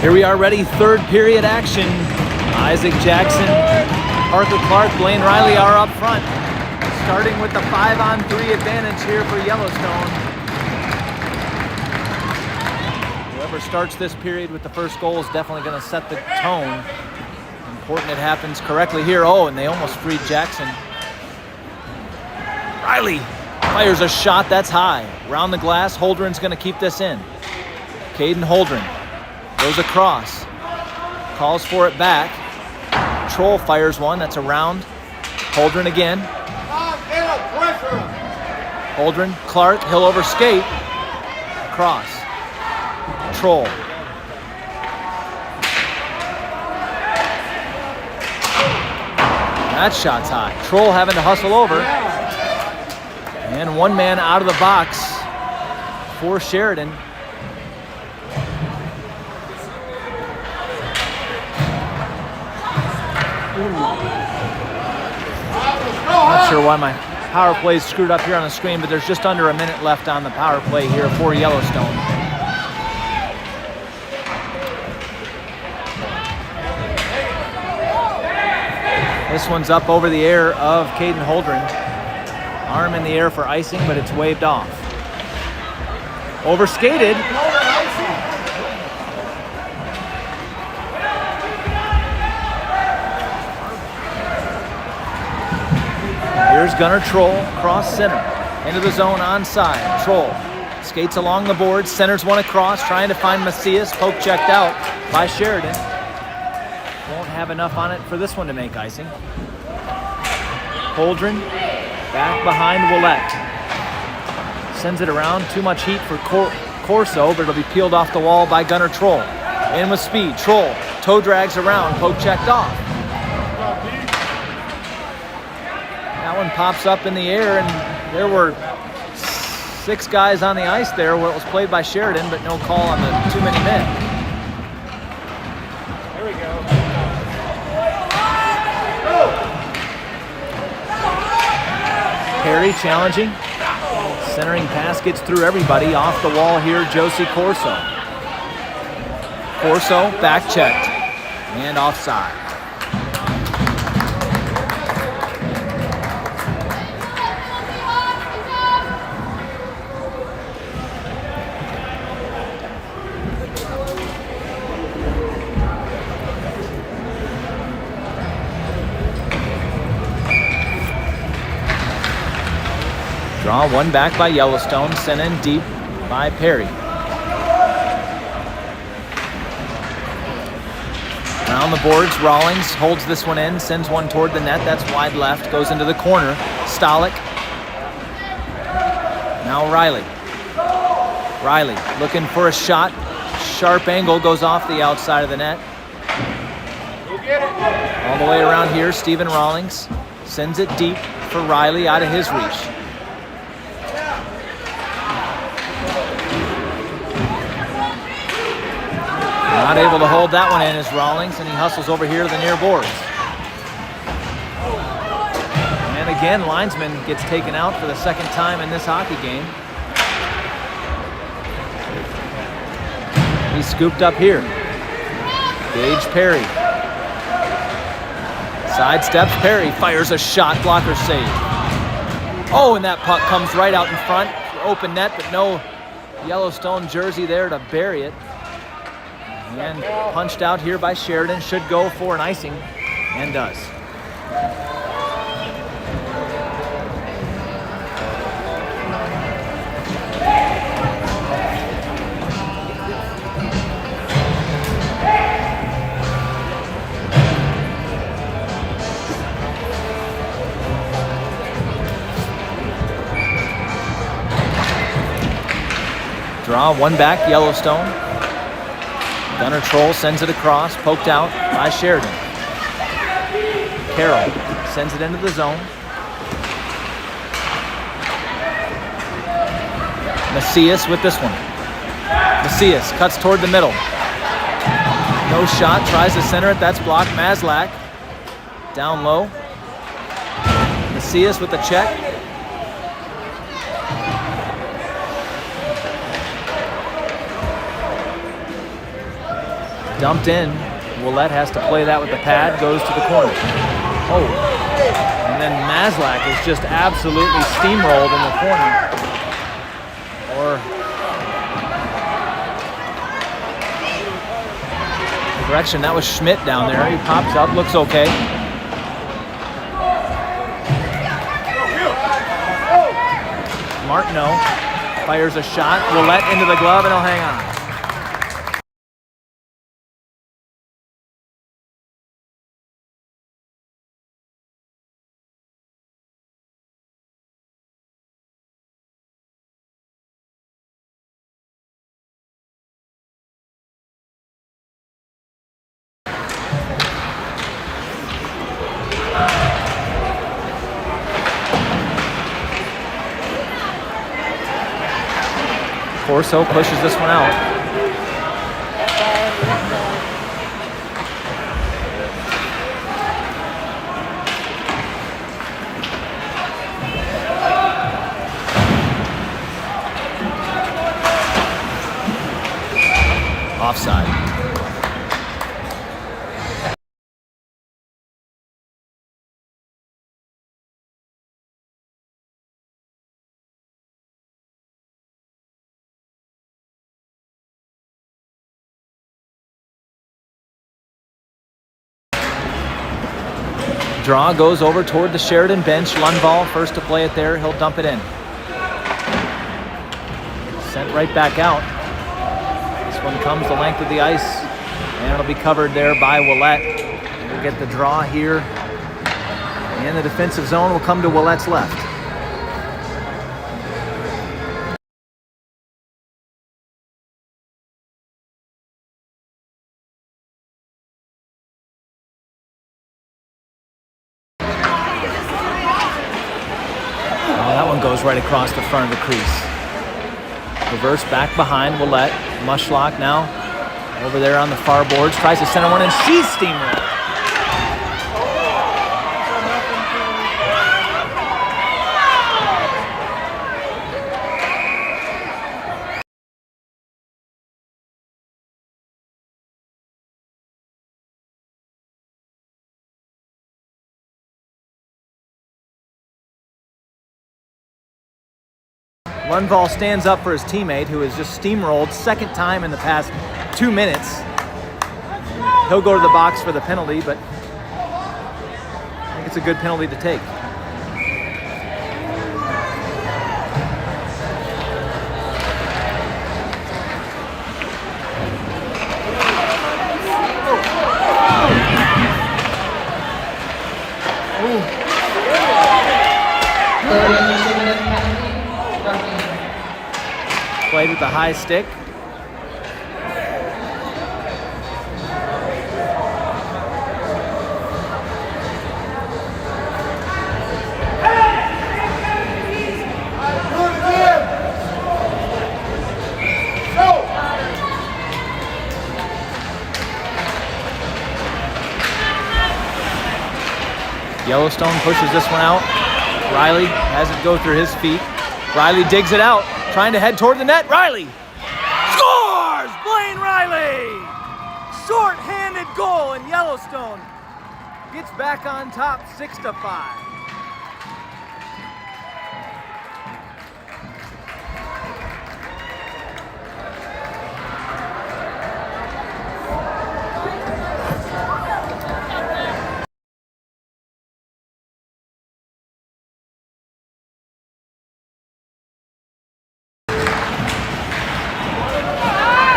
Here we are ready, third period action. Isaac Jackson, Parker Clark, Blaine Riley are up front. Starting with the 5-on-3 advantage here for Yellowstone. Whoever starts this period with the first goal is definitely going to set the tone. Important it happens correctly here. Oh, and they almost freed Jackson. Riley fires a shot that's high. Round the glass, Holdren's going to keep this in. Kadin Holdren goes across. Calls for it back. Troll fires one, that's around. Holdren again. Holdren, Clark, he'll overskate. Cross. Troll. That shot's high. Troll having to hustle over. And one man out of the box for Sheridan. Not sure why my power play is screwed up here on the screen, but there's just under a minute left on the power play here for Yellowstone. This one's up over the air of Kadin Holdren. Arm in the air for icing, but it's waved off. Overskated. Here's Gunnar Troll, cross center, into the zone onside. Troll skates along the board, centers one across, trying to find Macias, poke checked out by Sheridan. Won't have enough on it for this one to make icing. Holdren back behind WYATT. Sends it around, too much heat for CORSO, but it'll be peeled off the wall by Gunnar Troll. In with speed, Troll, toe drags around, poke checked off. That one pops up in the air, and there were 6 guys on the ice there where it was played by Sheridan, but no call on the too many men. There we go. Perry challenging. Centering pass gets through everybody. Off the wall here, JOSEY CORSO. CORSO back checked and offside. Draw one back by Yellowstone, sent in deep by Perry. Around the boards, Rawlings holds this one in, sends one toward the net, that's wide left, goes into the corner. STALICK. Now Riley. Riley looking for a shot. Sharp angle, goes off the outside of the net. All the way around here, Stephen Rawlings sends it deep for Riley out of his reach. Not able to hold that one in is Rawlings, and he hustles over here to the near boards. And again, linesman gets taken out for the second time in this hockey game. He's scooped up here. Gage Perry. Sidesteps Perry, fires a shot, blocker save. Oh, and that puck comes right out in front. Open net, but no Yellowstone jersey there to bury it. And punched out here by Sheridan, should go for an icing, and does. Draw one back, Yellowstone. Gunnar Troll sends it across, poked out by Sheridan. Carroll sends it into the zone. Macias with this one. Macias cuts toward the middle. No shot, tries to center it, that's blocked. MASLAK down low. Macias with the check. Dumped in. Ouellette has to play that with the pad, goes to the corner. Oh, and then MASLAK is just absolutely steamrolled in the corner. Correction, that was SCHMIDT down there. He pops up, looks okay. Martineau fires a shot. Ouellette into the glove and he'll hang on. CORSO pushes this one out. Offside. Draw goes over toward the Sheridan bench. LUNDVALL first to play it there. He'll dump it in. Sent right back out. This one comes the length of the ice, and it'll be covered there by OUELLETTE. We'll get the draw here. And the defensive zone will come to OUELLETTE's left. Goes right across the front of the crease. Reverse back behind OUELLETTE. Mushlock now over there on the far boards. Tries to center one and she's steamrolled. LUNDVALL stands up for his teammate who has just steamrolled second time in the past 2 minutes. He'll go to the box for the penalty, but I think it's a good penalty to take. Played with the high stick. Yellowstone pushes this one out. Riley has it go through his feet. Riley digs it out, trying to head toward the net. Riley scores! Blaine Riley! Short-handed goal, and Yellowstone gets back on top 6-5.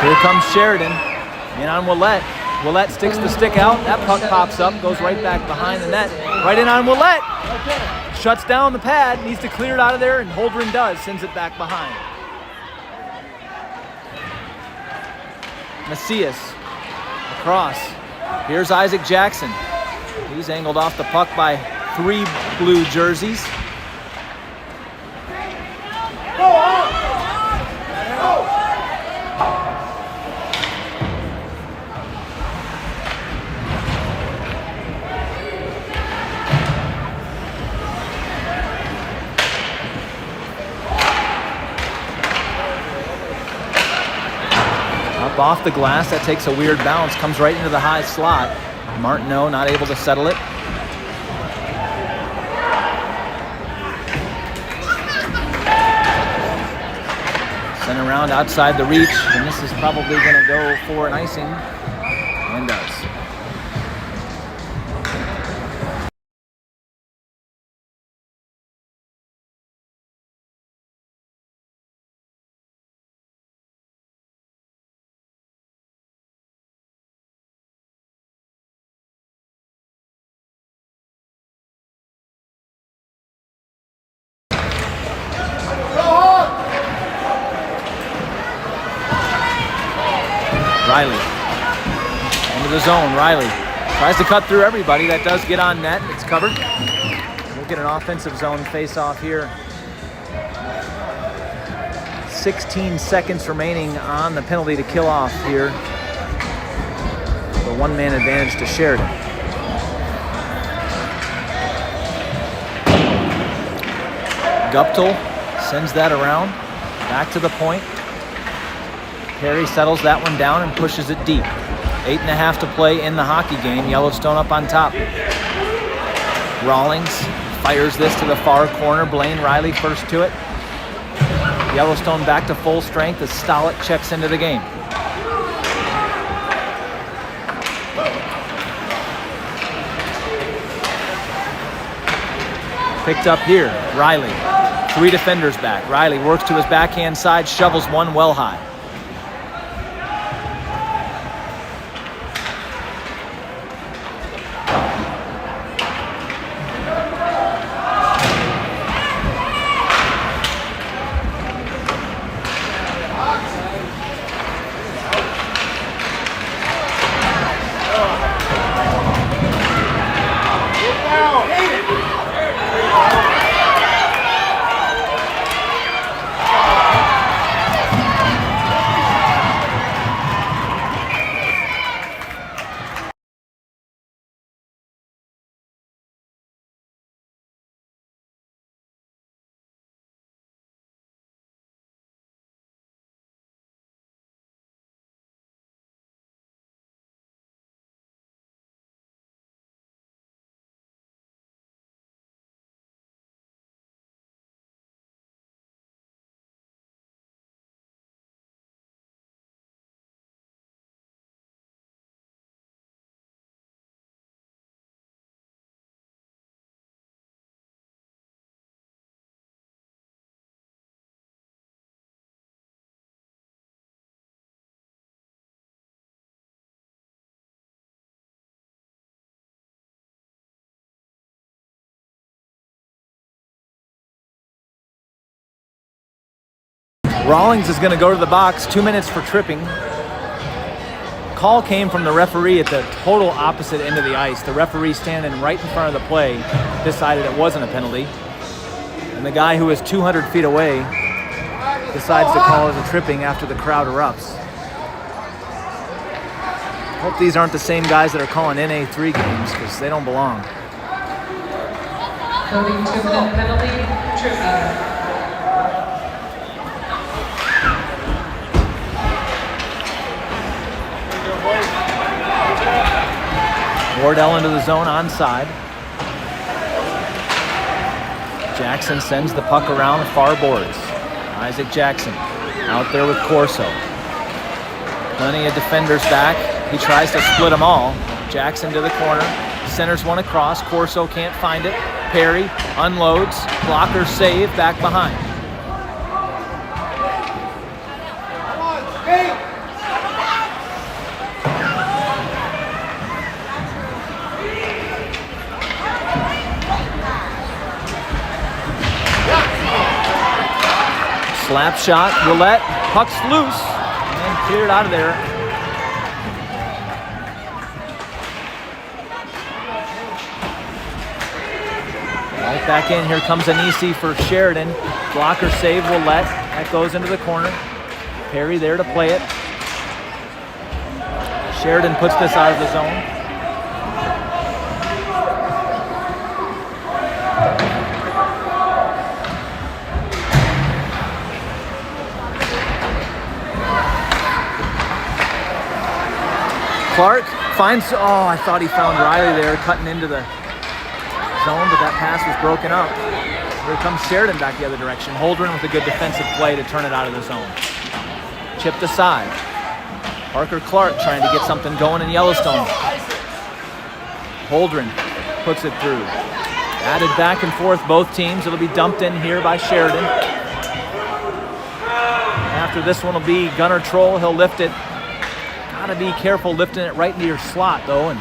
Here comes Sheridan, in on OUELLETTE. OUELLETTE sticks the stick out. That puck pops up, goes right back behind the net. Right in on OUELLETTE. Shuts down the pad, needs to clear it out of there, and HOLDREN does, sends it back behind. MACIAS, across. Here's Isaac Jackson. He's angled off the puck by 3 blue jerseys. off the glass. That takes a weird bounce. Comes right into the high slot. Martineau not able to settle it. Sent around outside the reach, and this is probably going to go for an icing, and does. Riley into the zone. Riley tries to cut through everybody. That does get on net. It's covered. We'll get an offensive zone face-off here. 16 seconds remaining on the penalty to kill off here. The one-man advantage to Sheridan. Guptill sends that around. Back to the point. Perry settles that one down and pushes it deep. 8.5 to play in the hockey game. Yellowstone up on top. Rawlings fires this to the far corner. Blaine Riley first to it. Yellowstone back to full strength as STALICK checks into the game. Picked up here. Riley. 3 defenders back. Riley works to his backhand side, shovels one well high. Rawlings is going to go to the box. 2 minutes for tripping. Call came from the referee at the total opposite end of the ice. The referee standing right in front of the play decided it wasn't a penalty. And the guy who was 200 feet away decides to call it a tripping after the crowd erupts. Hope these aren't the same guys that are calling NA3 games because they don't belong. Cody, 2-minute penalty, tripping. Wardell into the zone onside. Jackson sends the puck around far boards. Isaac Jackson out there with Corso. Plenty of defenders back. He tries to split them all. Jackson to the corner. Centers one across. Corso can't find it. Perry unloads. Blocker save back behind. Slap shot, Ouellette, puck's loose, and cleared out of there. Right back in, here comes Anisi for Sheridan. Blocker save, Ouellette, that goes into the corner. Perry there to play it. Sheridan puts this out of the zone. Clark finds, oh, I thought he found Riley there cutting into the zone, but that pass was broken up. Here comes Sheridan back the other direction. Holdren with a good defensive play to turn it out of the zone. Chipped aside. Parker Clark trying to get something going in Yellowstone. Holdren puts it through. Added back and forth both teams. It'll be dumped in here by Sheridan. After this one will be Gunner Troll. He'll lift it. Gotta be careful lifting it right into your slot though, and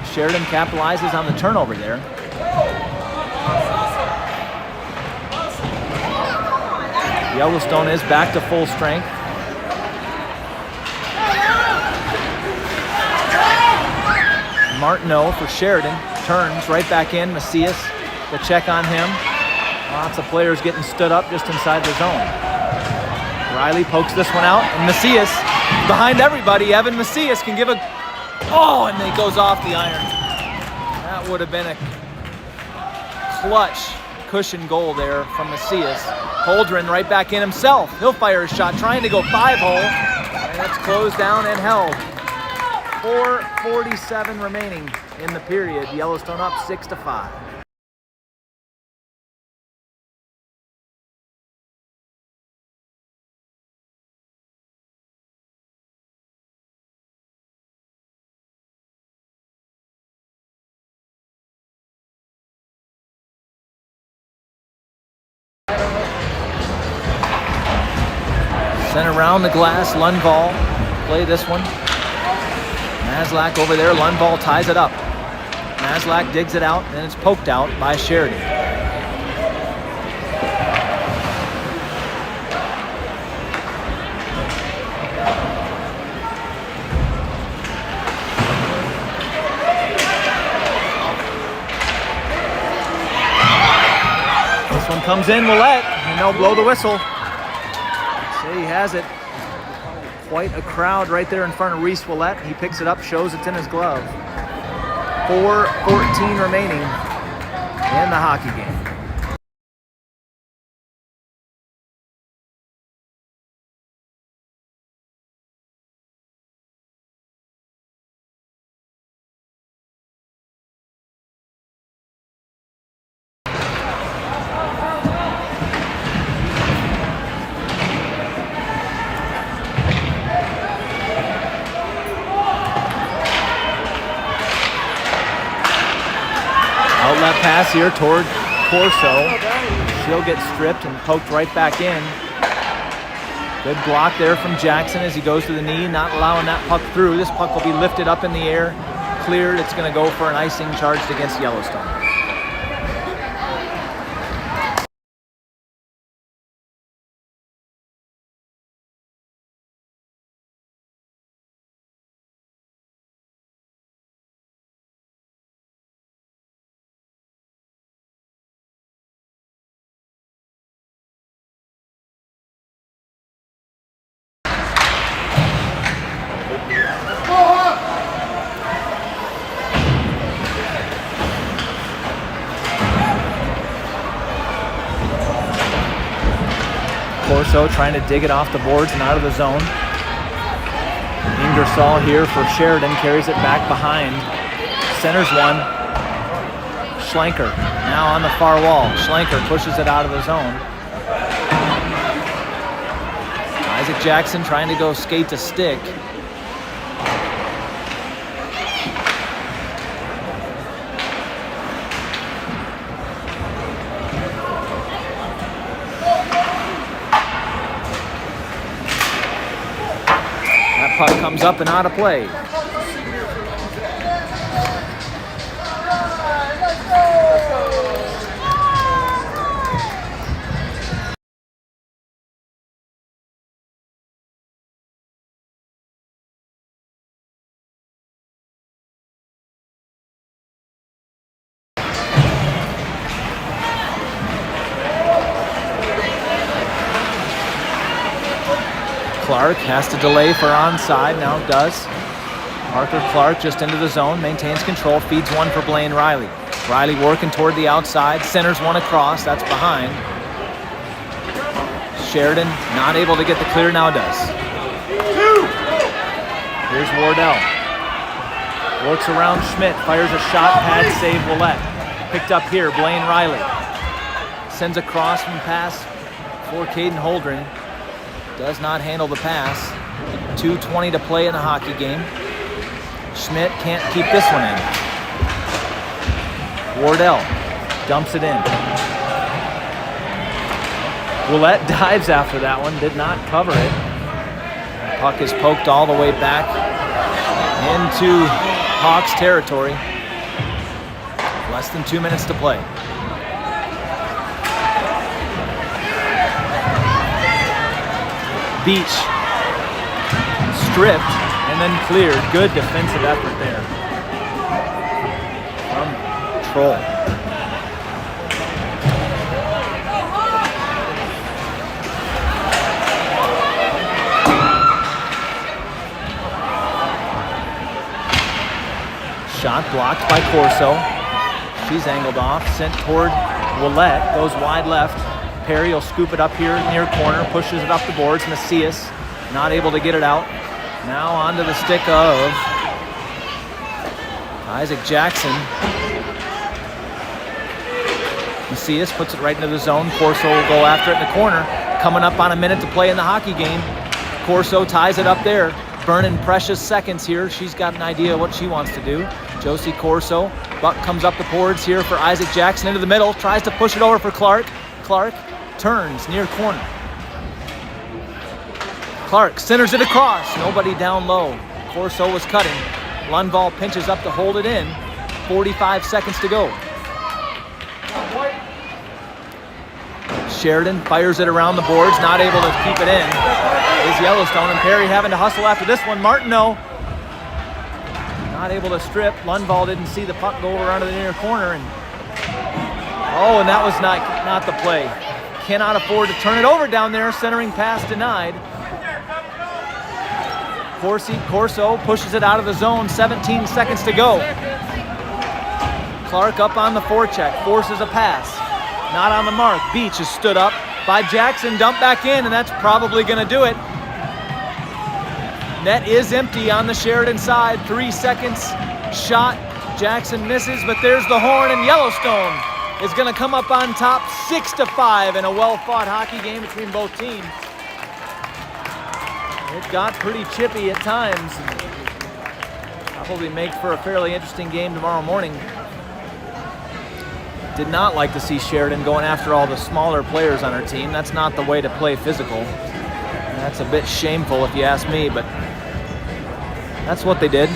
Sheridan capitalizes on the turnover there. Yellowstone is back to full strength. Martineau for Sheridan. Turns right back in. Macias, the check on him. Lots of players getting stood up just inside the zone. Riley pokes this one out, and Macias behind everybody. Evan Macias can give a, oh, and it goes off the iron. That would have been a clutch cushion goal there from Macias. Holdren right back in himself. He'll fire a shot, trying to go 5-hole, and it's closed down and held. 4:47 remaining in the period. Yellowstone up 6-5. Sent around the glass. LUNDVALL play this one. MASLAK over there. LUNDVALL ties it up. MASLAK digs it out, and it's poked out by Sheridan. This one comes in, Ouellette, and they'll blow the whistle. He has it. Quite a crowd right there in front of Reese Ouellette. He picks it up, shows it's in his glove. 4:14 remaining in the hockey game. Outlet pass here toward CORSO. She'll get stripped and poked right back in. Good block there from Jackson as he goes to the knee, not allowing that puck through. This puck will be lifted up in the air, cleared. It's going to go for an icing charged against Yellowstone. CORSO trying to dig it off the boards and out of the zone. Ingersoll here for Sheridan, carries it back behind. Centers one. SCHLENKER now on the far wall. SCHLENKER pushes it out of the zone. Isaac Jackson trying to go skate to stick. Puck comes up and out of play. Clark has to delay for onside, now does. Parker Clark just into the zone, maintains control, feeds one for BLANE Riley. Riley working toward the outside, centers one across, that's behind. Sheridan not able to get the clear, now does. Here's Wardell. Works around Schmidt, fires a shot, pad save, Ouellette. Picked up here, Blaine Riley. Sends a cross from pass for KADIN Holldren. Does not handle the pass. 2:20 to play in the hockey game. Schmidt can't keep this one in. Wardell dumps it in. Ouellette dives after that one, did not cover it. Puck is poked all the way back into Hawks territory. Less than 2 minutes to play. Beach stripped and then cleared. Good defensive effort there from Troll. Shot blocked by CORSO. She's angled off, sent toward Ouellette, goes wide left. Perry will scoop it up here near corner, pushes it up the boards. Macias not able to get it out. Now onto the stick of Isaac Jackson. Macias puts it right into the zone. CORSO will go after it in the corner. Coming up on a minute to play in the hockey game. CORSO ties it up there. Burning precious seconds here. She's got an idea of what she wants to do. JOSEY CORSO. Buck comes up the boards here for Isaac Jackson into the middle. Tries to push it over for Clark. Clark turns near corner. Clark centers it across. Nobody down low. CORSO was cutting. LUNDVALL pinches up to hold it in. 45 seconds to go. Sheridan fires it around the boards. Not able to keep it in. Is Yellowstone, and Perry having to hustle after this one. Martineau not able to strip. LUNDVALL didn't see the puck go over onto the near corner, and oh, and that was not the play. Cannot afford to turn it over down there. Centering pass denied. CORSO pushes it out of the zone. 17 seconds to go. Clark up on the forecheck, forces a pass. Not on the mark. Beach is stood up by Jackson. Dump back in, and that's probably going to do it. Net is empty on the Sheridan side. 3 seconds. Shot. Jackson misses, but there's the horn, and Yellowstone is going to come up on top 6-5 in a well-fought hockey game between both teams. It got pretty chippy at times. Probably make for a fairly interesting game tomorrow morning. Did not like to see Sheridan going after all the smaller players on her team. That's not the way to play physical. That's a bit shameful if you ask me, but that's what they did.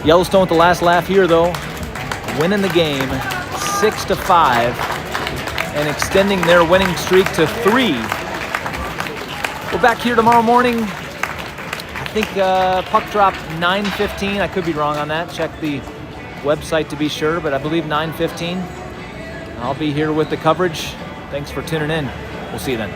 Yellowstone with the last laugh here, though, winning the game 6-5 and extending their winning streak to 3. We're back here tomorrow morning. I think puck dropped 9:15. I could be wrong on that. Check the website to be sure, but I believe 9:15. I'll be here with the coverage. Thanks for tuning in. We'll see you then.